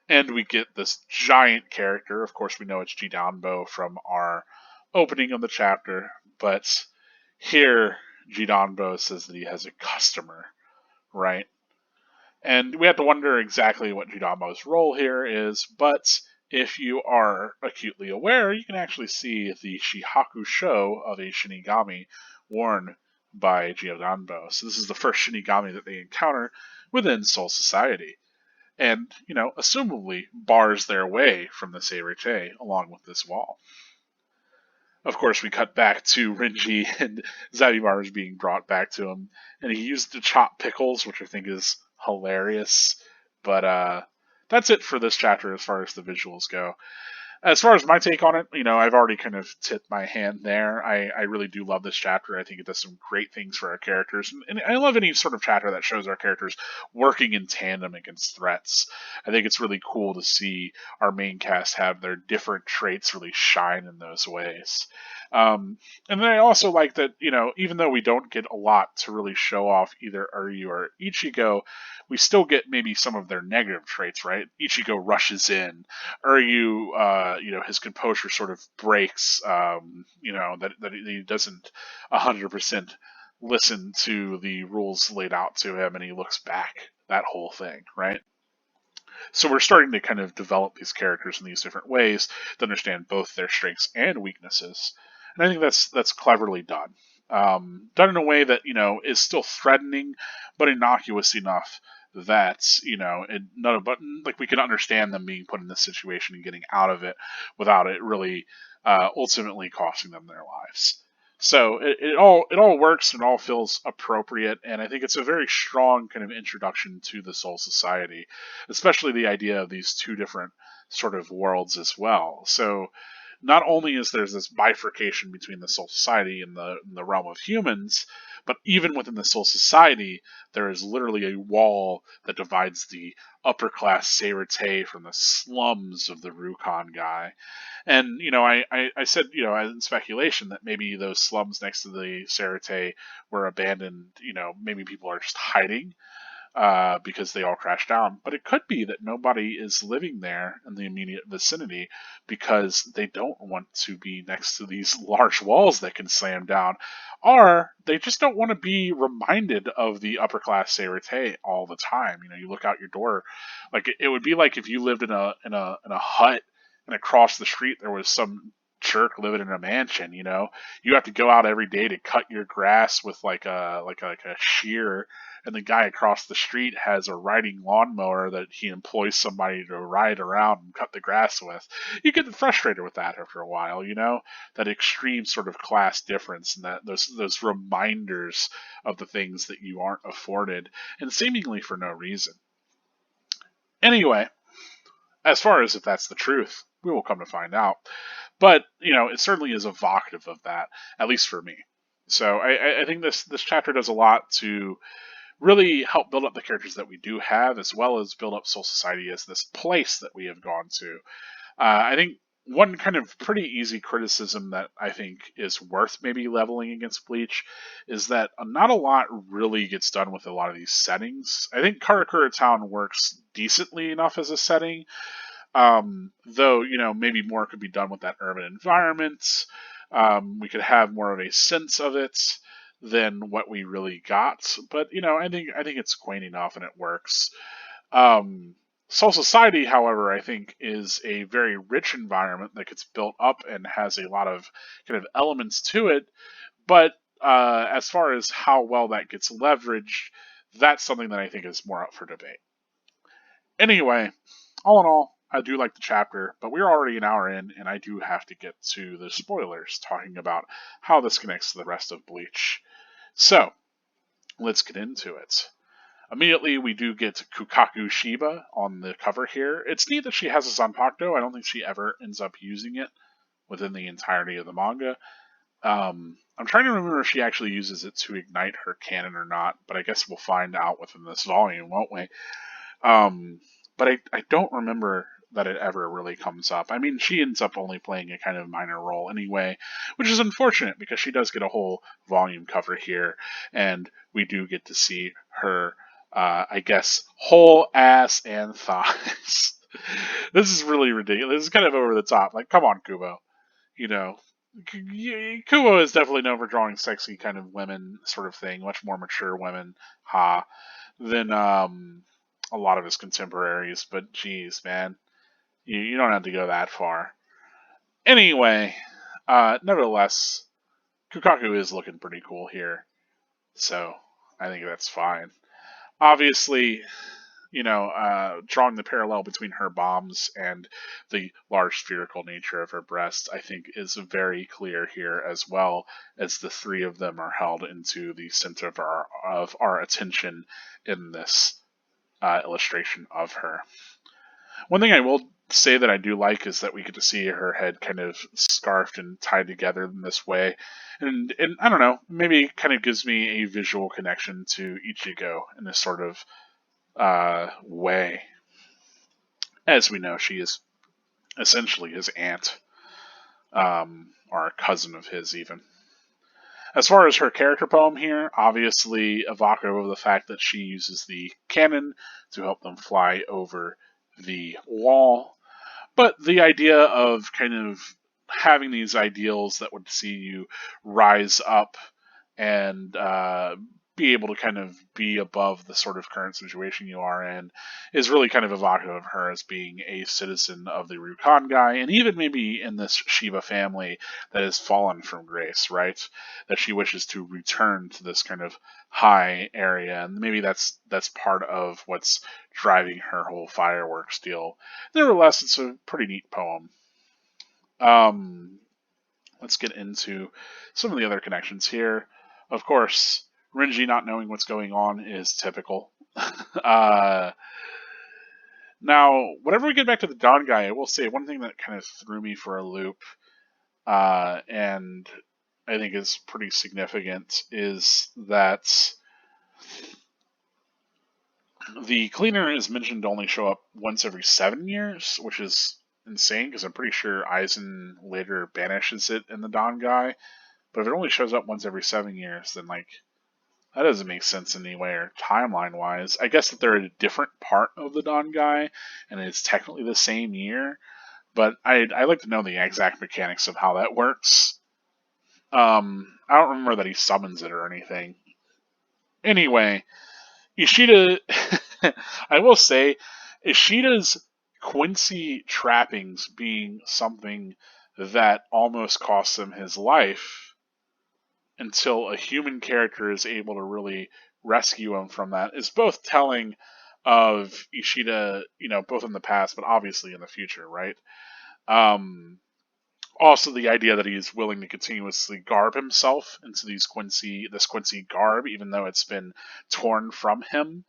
And we get this giant character. Of course, we know it's Jidanbo from our opening of the chapter, but here Jidanbo says that he has a customer, right? And we have to wonder exactly what Jidanbo's role here is, but if you are acutely aware, you can actually see the Shihaku show of a Shinigami worn by Jidanbo. So this is the first Shinigami that they encounter within Soul Society. And, assumably bars their way from the Saber-Tay along with this wall. Of course, we cut back to Renji and Zabibar is being brought back to him, and he used to chop pickles, which I think is hilarious. But that's it for this chapter as far as the visuals go. As far as my take on it, I've already kind of tipped my hand there. I really do love this chapter. I think it does some great things for our characters. And I love any sort of chapter that shows our characters working in tandem against threats. I think it's really cool to see our main cast have their different traits really shine in those ways. And then I also like that, even though we don't get a lot to really show off either Uryu or Ichigo, we still get maybe some of their negative traits, right? Ichigo rushes in. Uryu, his composure sort of breaks, that he doesn't 100% listen to the rules laid out to him and he looks back, that whole thing, right? So we're starting to kind of develop these characters in these different ways to understand both their strengths and weaknesses. And I think that's cleverly done. Done in a way that, is still threatening, but innocuous enough that, none of but like we can understand them being put in this situation and getting out of it without it really ultimately costing them their lives. So it all works and it all feels appropriate, and I think it's a very strong kind of introduction to the Soul Society, especially the idea of these two different sort of worlds as well. So not only is there this bifurcation between the Soul Society and the realm of humans, but even within the Soul Society, there is literally a wall that divides the upper class Saber-Tay from the slums of the Rukon guy. And, I said, in speculation that maybe those slums next to the Saber-Tay were abandoned, maybe people are just hiding because they all crashed down. But it could be that nobody is living there in the immediate vicinity because they don't want to be next to these large walls that can slam down, or they just don't want to be reminded of the upper class Saber-Tay all the time. You look out your door, like it would be like if you lived in a hut and across the street there was some jerk living in a mansion. You have to go out every day to cut your grass with like a shear and the guy across the street has a riding lawnmower that he employs somebody to ride around and cut the grass with. You get frustrated with that after a while, that extreme sort of class difference, and that those reminders of the things that you aren't afforded, and seemingly for no reason. Anyway, as far as if that's the truth, we will come to find out. But it certainly is evocative of that, at least for me. So I think this chapter does a lot to really help build up the characters that we do have, as well as build up Soul Society as this place that we have gone to. I think one kind of pretty easy criticism that I think is worth maybe leveling against Bleach is that not a lot really gets done with a lot of these settings. I think Karakura Town works decently enough as a setting, though, maybe more could be done with that urban environment. We could have more of a sense of it than what we really got. But, I think it's quaint enough and it works. Soul Society, however, I think is a very rich environment that gets built up and has a lot of kind of elements to it. But as far as how well that gets leveraged, that's something that I think is more up for debate. Anyway, all in all, I do like the chapter, but we're already an hour in, and I do have to get to the spoilers, talking about how this connects to the rest of Bleach. So, let's get into it. Immediately, we do get Kukaku Shiba on the cover here. It's neat that she has a Zanpakuto. I don't think she ever ends up using it within the entirety of the manga. I'm trying to remember if she actually uses it to ignite her cannon or not, but I guess we'll find out within this volume, won't we? But I don't remember that it ever really comes up. I mean, she ends up only playing a kind of minor role anyway, which is unfortunate because she does get a whole volume cover here, and we do get to see her, I guess, whole ass and thighs. This is really ridiculous. This is kind of over the top. Like, come on, Kubo. Kubo is definitely known for drawing sexy kind of women sort of thing, much more mature women, than a lot of his contemporaries, but geez, man, you don't have to go that far. Anyway, nevertheless, Kukaku is looking pretty cool here, so I think that's fine. Obviously, drawing the parallel between her bombs and the large spherical nature of her breast, I think is very clear here, as well as the three of them are held into the center of our attention in this illustration of her. One thing I will say that I do like is that we get to see her head kind of scarfed and tied together in this way. And I don't know, maybe it kind of gives me a visual connection to Ichigo in this sort of way. As we know, she is essentially his aunt, or a cousin of his even. As far as her character poem here, obviously evocative of the fact that she uses the cannon to help them fly over the wall. But the idea of kind of having these ideals that would see you rise up and be able to kind of be above the sort of current situation you are in is really kind of evocative of her as being a citizen of the Rukongai, and even maybe in this Shiba family that has fallen from grace, right? That she wishes to return to this kind of high area, and maybe that's part of what's driving her whole fireworks deal. Nevertheless, it's a pretty neat poem. Let's get into some of the other connections here. Of course, Renji not knowing what's going on is typical. Now, whenever we get back to the Don guy, I will say one thing that kind of threw me for a loop, and I think is pretty significant, is that the cleaner is mentioned to only show up once every 7 years, which is insane because I'm pretty sure Aizen later banishes it in the Don guy. But if it only shows up once every 7 years, then that doesn't make sense anywhere timeline wise. I guess that they're a different part of the Don guy, and it's technically the same year. But I'd like to know the exact mechanics of how that works. I don't remember that he summons it or anything. Anyway, Ishida, I will say, Ishida's Quincy trappings being something that almost costs him his life until a human character is able to really rescue him from that is both telling of Ishida, both in the past, but obviously in the future, right? Um, Also, the idea that he's willing to continuously garb himself into this Quincy garb, even though it's been torn from him,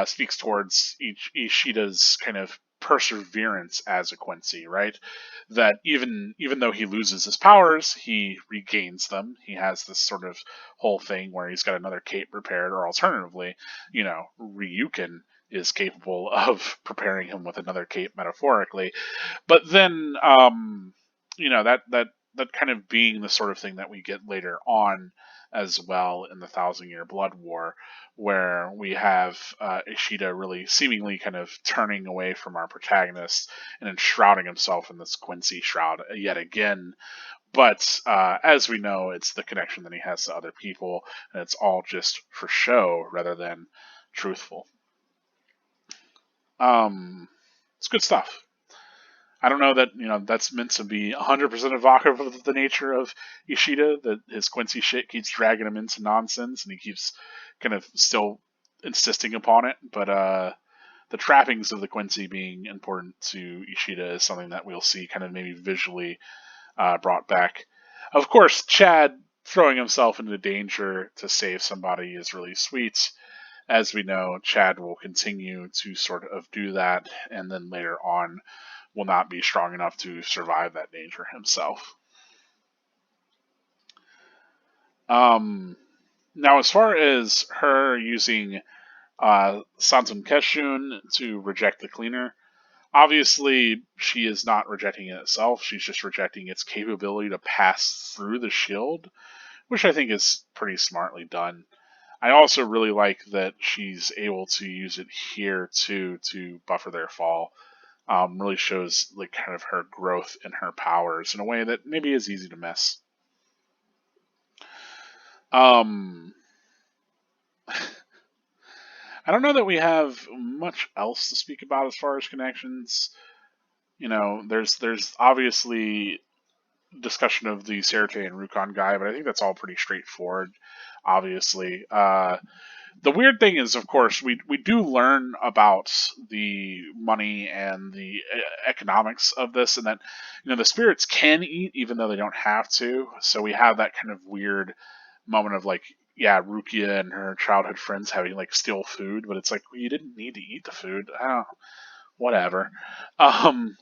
speaks towards Ishida's kind of perseverance as a Quincy, right? That even though he loses his powers, he regains them. He has this sort of whole thing where he's got another cape prepared, or alternatively, Ryukin is capable of preparing him with another cape metaphorically. But then, that kind of being the sort of thing that we get later on as well in the Thousand Year Blood War, where we have Ishida really seemingly kind of turning away from our protagonist and enshrouding himself in this Quincy shroud yet again. But as we know, it's the connection that he has to other people, and it's all just for show rather than truthful. It's good stuff. I don't know that that's meant to be 100% evocative of the nature of Ishida. That his Quincy shit keeps dragging him into nonsense, and he keeps kind of still insisting upon it. But the trappings of the Quincy being important to Ishida is something that we'll see kind of maybe visually brought back. Of course, Chad throwing himself into danger to save somebody is really sweet. As we know, Chad will continue to sort of do that, and then later on will not be strong enough to survive that danger himself. Now, as far as her using Sansun Keshun to reject the cleaner, obviously she is not rejecting it itself. She's just rejecting its capability to pass through the shield, which I think is pretty smartly done. I also really like that she's able to use it here too to buffer their fall. Really shows like kind of her growth in her powers in a way that maybe is easy to miss. Um, I don't know that we have much else to speak about as far as connections. There's obviously discussion of the Serite and Rukon guy, but I think that's all pretty straightforward. Obviously, the weird thing is, of course, we do learn about the money and the economics of this, and that the spirits can eat even though they don't have to. So we have that kind of weird moment of like, yeah, Rukia and her childhood friends having like steal food, but it's like, well, you didn't need to eat the food. Oh, whatever. Um,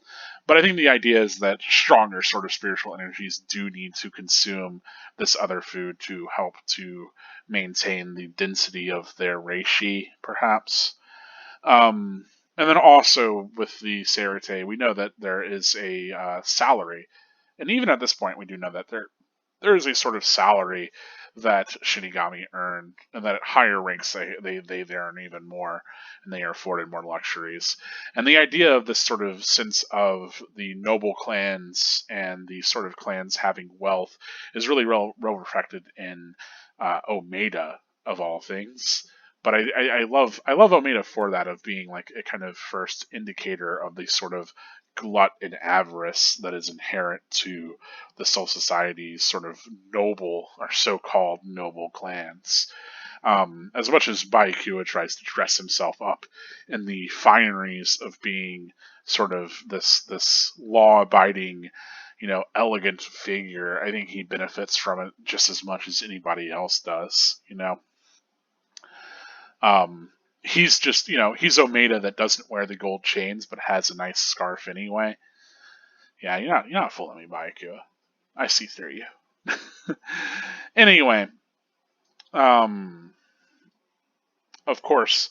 but I think the idea is that stronger sort of spiritual energies do need to consume this other food to help to maintain the density of their reishi, perhaps. And then also with the Serite, we know that there is a salary, and even at this point, we do know that there is a sort of salary that Shinigami earned, and that at higher ranks they earn even more, and they are afforded more luxuries. And the idea of this sort of sense of the noble clans and the sort of clans having wealth is really well reflected in Omeda of all things. But I love Omeda for that, of being like a kind of first indicator of the sort of glut and avarice that is inherent to the Soul Society's sort of noble or so-called noble clans. As much as Byakuya tries to dress himself up in the fineries of being sort of this law-abiding, elegant figure, I think he benefits from it just as much as anybody else does. Um, he's just, he's Omeda that doesn't wear the gold chains but has a nice scarf anyway. Yeah, you're not fooling me, Byakuya. I see through you. Anyway, um, of course,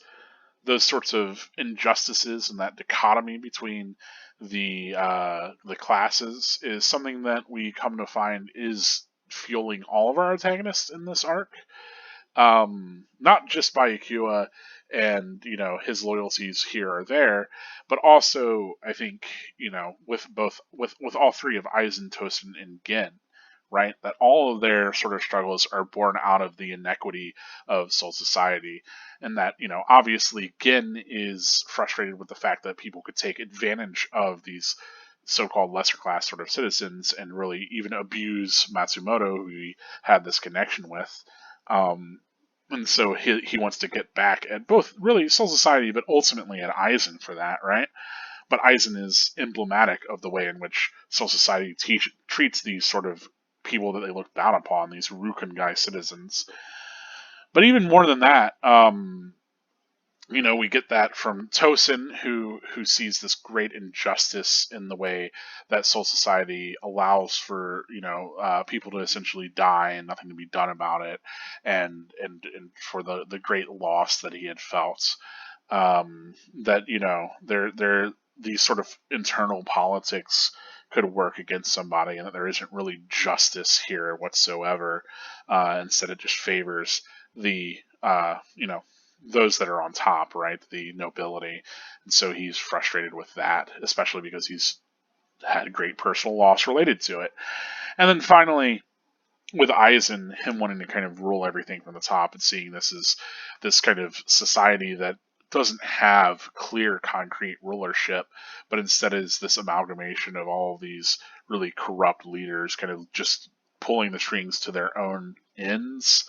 those sorts of injustices and that dichotomy between the classes is something that we come to find is fueling all of our antagonists in this arc. Not just by Akua and his loyalties here or there, but also I think with all three of Aizen, Tosin, and Gen, right? That all of their sort of struggles are born out of the inequity of Soul Society, and that obviously Gen is frustrated with the fact that people could take advantage of these so-called lesser class sort of citizens and really even abuse Matsumoto, who he had this connection with. Um, And so he wants to get back at both really Soul Society, but ultimately at Aizen for that, right? But Aizen is emblematic of the way in which Soul Society treats these sort of people that they look down upon, these Rukungai citizens. But even more than that, we get that from Tosin, who sees this great injustice in the way that Soul Society allows for people to essentially die and nothing to be done about it, and for the great loss that he had felt. That there these sort of internal politics could work against somebody, and that there isn't really justice here whatsoever. Instead, it just favors the those that are on top, right? The nobility. And so he's frustrated with that, especially because he's had great personal loss related to it. And then finally, with Aizen, him wanting to kind of rule everything from the top and seeing this as this kind of society that doesn't have clear, concrete rulership, but instead is this amalgamation of all of these really corrupt leaders kind of just pulling the strings to their own ends.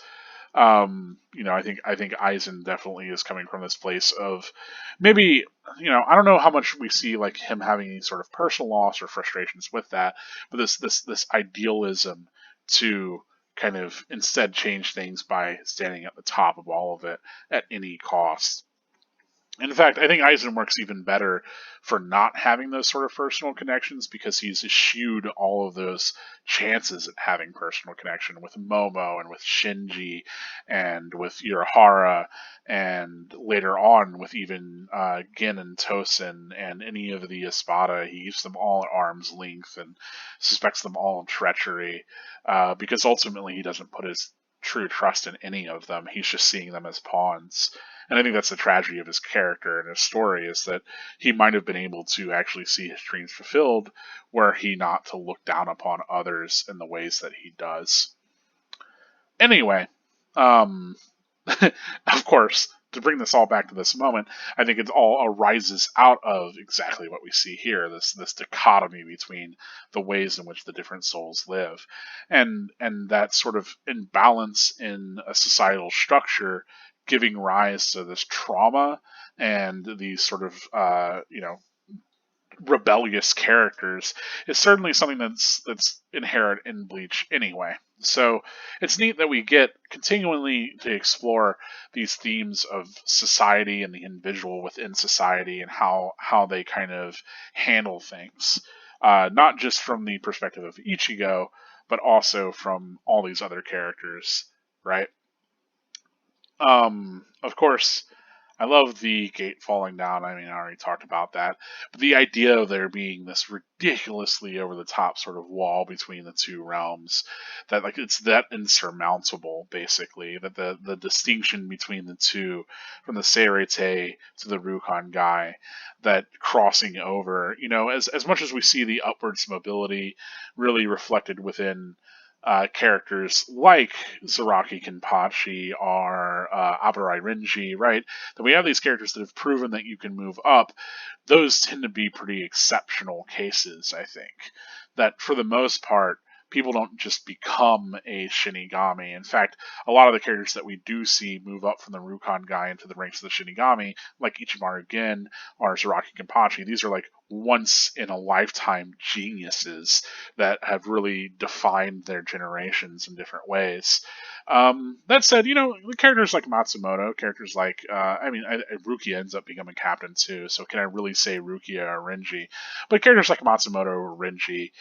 I think Aizen definitely is coming from this place of maybe, I don't know how much we see like him having any sort of personal loss or frustrations with that, but this idealism to kind of instead change things by standing at the top of all of it at any cost. In fact, I think Eisen works even better for not having those sort of personal connections because he's eschewed all of those chances at having personal connection with Momo and with Shinji and with Urahara and later on with even Gin and Tosin and any of the Espada. He keeps them all at arm's length and suspects them all of treachery because ultimately he doesn't put his true trust in any of them. He's just seeing them as pawns. And I think that's the tragedy of his character and his story is that he might have been able to actually see his dreams fulfilled were he not to look down upon others in the ways that he does. Anyway, um, of course, to bring this all back to this moment, I think it all arises out of exactly what we see here, this dichotomy between the ways in which the different souls live. And that sort of imbalance in a societal structure giving rise to this trauma and these sort of rebellious characters is certainly something that's inherent in Bleach anyway. So it's neat that we get continually to explore these themes of society and the individual within society and how they kind of handle things, not just from the perspective of Ichigo, but also from all these other characters, right? Of course, I love the gate falling down. I mean, I already talked about that. But the idea of there being this ridiculously over the top sort of wall between the two realms, that like it's that insurmountable, basically, that the distinction between the two, from the Seirete to the Rukon guy, that crossing over, as much as we see the upwards mobility really reflected within characters like Zaraki Kenpachi or Abarai Renji, right? That we have these characters that have proven that you can move up. Those tend to be pretty exceptional cases, I think. That for the most part, people don't just become a Shinigami. In fact, a lot of the characters that we do see move up from the Rukon guy into the ranks of the Shinigami, like Ichimaru Gen or Zaraki Kenpachi, these are like once in a lifetime geniuses that have really defined their generations in different ways. That said, characters like Matsumoto, characters like, Rukia ends up becoming captain too, so can I really say Rukia or Renji? But characters like Matsumoto or Renji,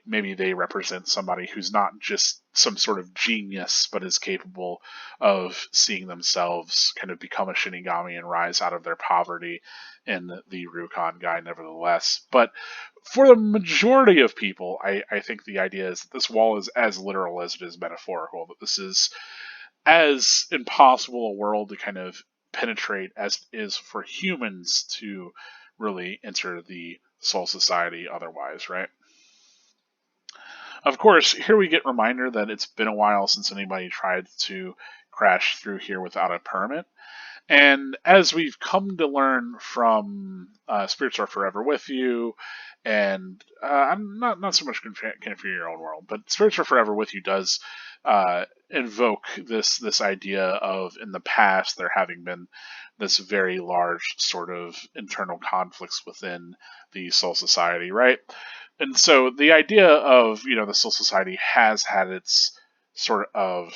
maybe they represent somebody who's not just some sort of genius, but is capable of seeing themselves kind of become a Shinigami and rise out of their poverty in the Rukon guy, nevertheless. But for the majority of people, I think the idea is that this wall is as literal as it is metaphorical, that this is as impossible a world to kind of penetrate as it is for humans to really enter the Soul Society otherwise, right? Of course, here we get reminder that it's been a while since anybody tried to crash through here without a permit. And as we've come to learn from Spirits Are Forever With You, and I'm not so much Can't Fear Your Own World, but Spirits Are Forever With You does invoke this idea of, in the past, there having been this very large sort of internal conflicts within the Soul Society, right? And so the idea of, the Soul Society has had its sort of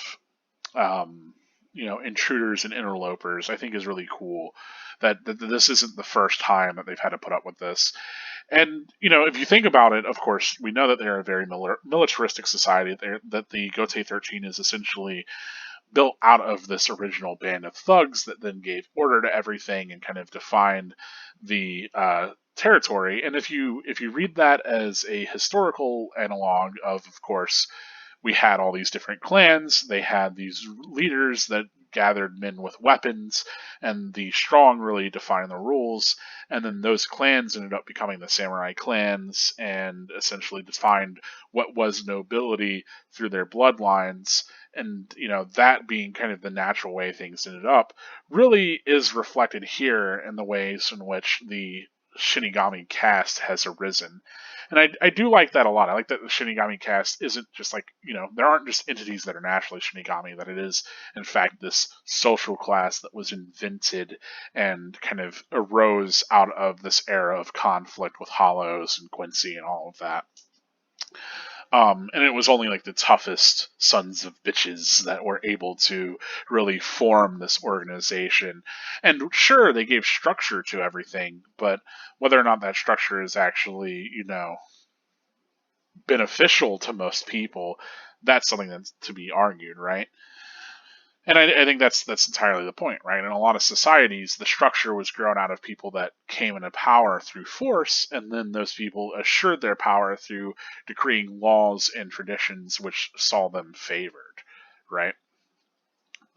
um, intruders and interlopers, I think is really cool. That this isn't the first time that they've had to put up with this. And, if you think about it, of course, we know that they're a very militaristic society. That the Gote 13 is essentially built out of this original band of thugs that then gave order to everything and kind of defined the territory. And if you read that as a historical analog of course, we had all these different clans. They had these leaders that gathered men with weapons, and the strong really defined the rules. And then those clans ended up becoming the samurai clans and essentially defined what was nobility through their bloodlines. And, that being kind of the natural way things ended up, really is reflected here in the ways in which the Shinigami caste has arisen. And I do like that a lot. I like that the Shinigami caste isn't just like, there aren't just entities that are naturally Shinigami, that it is, in fact, this social class that was invented and kind of arose out of this era of conflict with Hollows and Quincy and all of that. And it was only like the toughest sons of bitches that were able to really form this organization. And sure, they gave structure to everything, but whether or not that structure is actually, beneficial to most people, that's something that's to be argued, right? And I think that's entirely the point, right? In a lot of societies, the structure was grown out of people that came into power through force, and then those people assured their power through decreeing laws and traditions which saw them favored, right?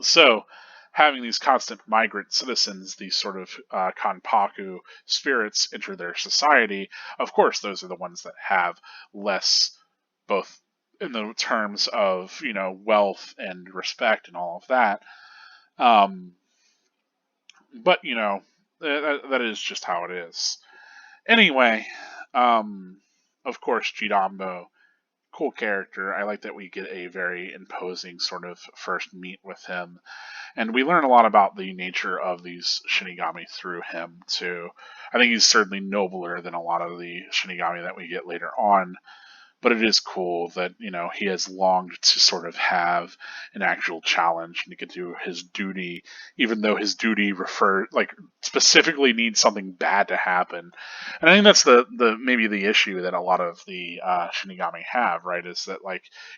So, having these constant migrant citizens, these sort of kanpaku spirits enter their society, of course, those are the ones that have less, both in the terms of, wealth and respect and all of that. Um, but, that is just how it is. Anyway, um, of course, Jidambo, cool character. I like that we get a very imposing sort of first meet with him. And we learn a lot about the nature of these Shinigami through him, too. I think he's certainly nobler than a lot of the Shinigami that we get later on. But it is cool that, he has longed to sort of have an actual challenge and to get to do his duty, even though his duty specifically needs something bad to happen. And I think that's the maybe the issue that a lot of the Shinigami have, right? Is that,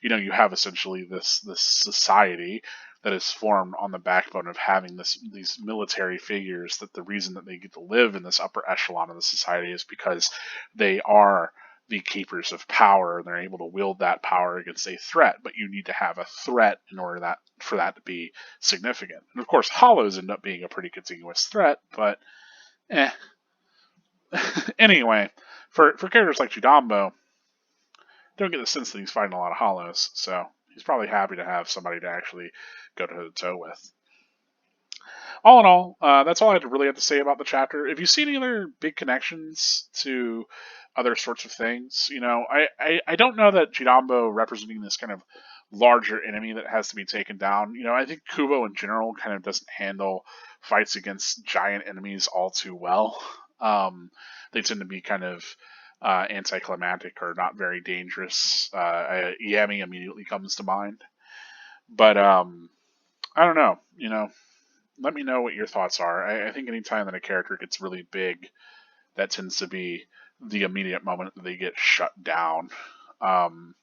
you have essentially this society that is formed on the backbone of having these military figures, that the reason that they get to live in this upper echelon of the society is because they are the keepers of power, and they're able to wield that power against a threat. But you need to have a threat in order for that to be significant. And of course, Hollows end up being a pretty continuous threat, but anyway, for characters like Jidambo, don't get the sense that he's fighting a lot of Hollows, so he's probably happy to have somebody to actually go toe to toe with. All in all, that's all I really have to say about the chapter. If you see any other big connections to other sorts of things, I don't know that Jidambo representing this kind of larger enemy that has to be taken down. I think Kubo in general kind of doesn't handle fights against giant enemies all too well. They tend to be kind of anticlimactic or not very dangerous. Yami immediately comes to mind, but I don't know. Let me know what your thoughts are. I think anytime that a character gets really big, that tends to be the immediate moment that they get shut down. Um,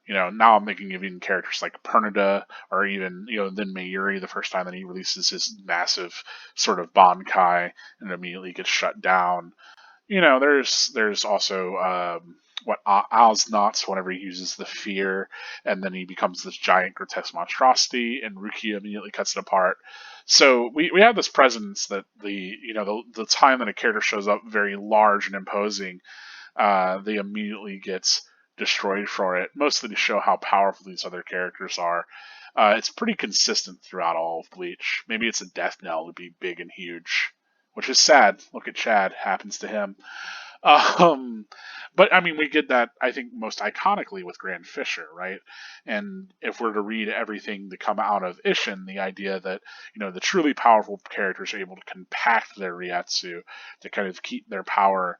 now I'm thinking of even characters like Pernida, or even, then Mayuri, the first time that he releases his massive sort of Bankai and immediately gets shut down. There's also what Oznot, whenever he uses the fear, and then he becomes this giant grotesque monstrosity, and Rukia immediately cuts it apart. So we have this presence that the time that a character shows up very large and imposing, they immediately gets destroyed for it, mostly to show how powerful these other characters are. It's pretty consistent throughout all of Bleach. Maybe it's a death knell to be big and huge, which is sad. Look at Chad, happens to him. Um, but I mean, we get that I think most iconically with Grand Fisher, right? And if we're to read everything to come out of Ishin, the idea that the truly powerful characters are able to compact their Ryatsu to kind of keep their power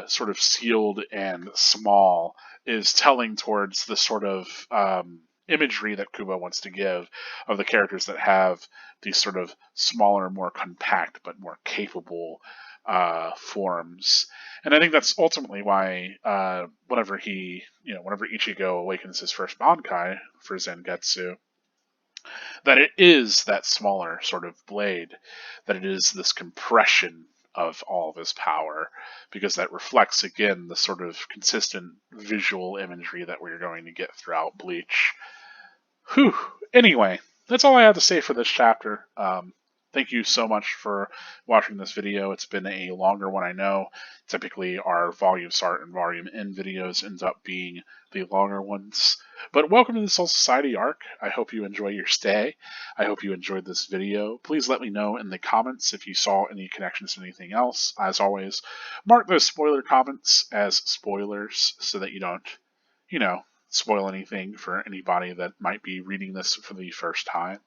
sort of sealed and small is telling towards the sort of imagery that Kubo wants to give of the characters that have these sort of smaller, more compact, but more capable forms. And I think that's ultimately why whenever Ichigo awakens his first Bankai for Zangetsu, that it is that smaller sort of blade, that it is this compression of all of his power, because that reflects again the sort of consistent visual imagery that we're going to get throughout Bleach. Whew. Anyway, that's all I have to say for this chapter. Thank you so much for watching this video. It's been a longer one, I know. Typically, our volume start and volume end videos ends up being the longer ones. But welcome to the Soul Society arc. I hope you enjoy your stay. I hope you enjoyed this video. Please let me know in the comments if you saw any connections to anything else. As always, mark those spoiler comments as spoilers so that you don't, spoil anything for anybody that might be reading this for the first time.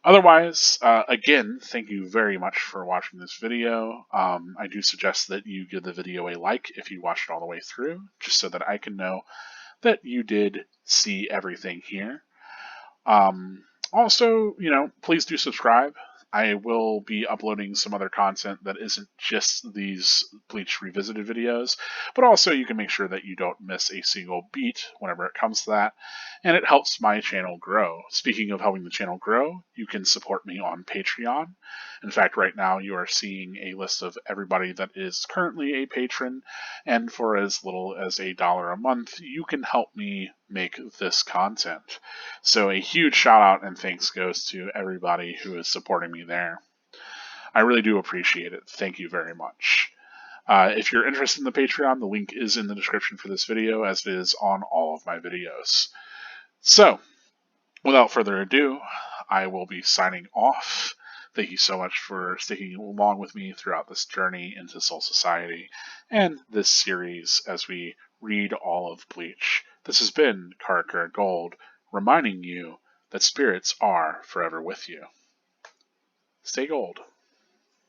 Otherwise, again, thank you very much for watching this video. I do suggest that you give the video a like if you watched it all the way through, just so that I can know that you did see everything here. Also, please do subscribe. I will be uploading some other content that isn't just these Bleach Revisited videos, but also you can make sure that you don't miss a single beat whenever it comes to that, and it helps my channel grow. Speaking of helping the channel grow, you can support me on Patreon. In fact, right now you are seeing a list of everybody that is currently a patron, and for as little as $1 a month, you can help me make this content. So a huge shout out and thanks goes to everybody who is supporting me there. I really do appreciate it. Thank you very much. If you're interested in the Patreon, the link is in the description for this video, as it is on all of my videos. So, without further ado, I will be signing off. Thank you so much for sticking along with me throughout this journey into Soul Society and this series as we read all of Bleach. This has been Karakura Gold, reminding you that spirits are forever with you. Stay gold.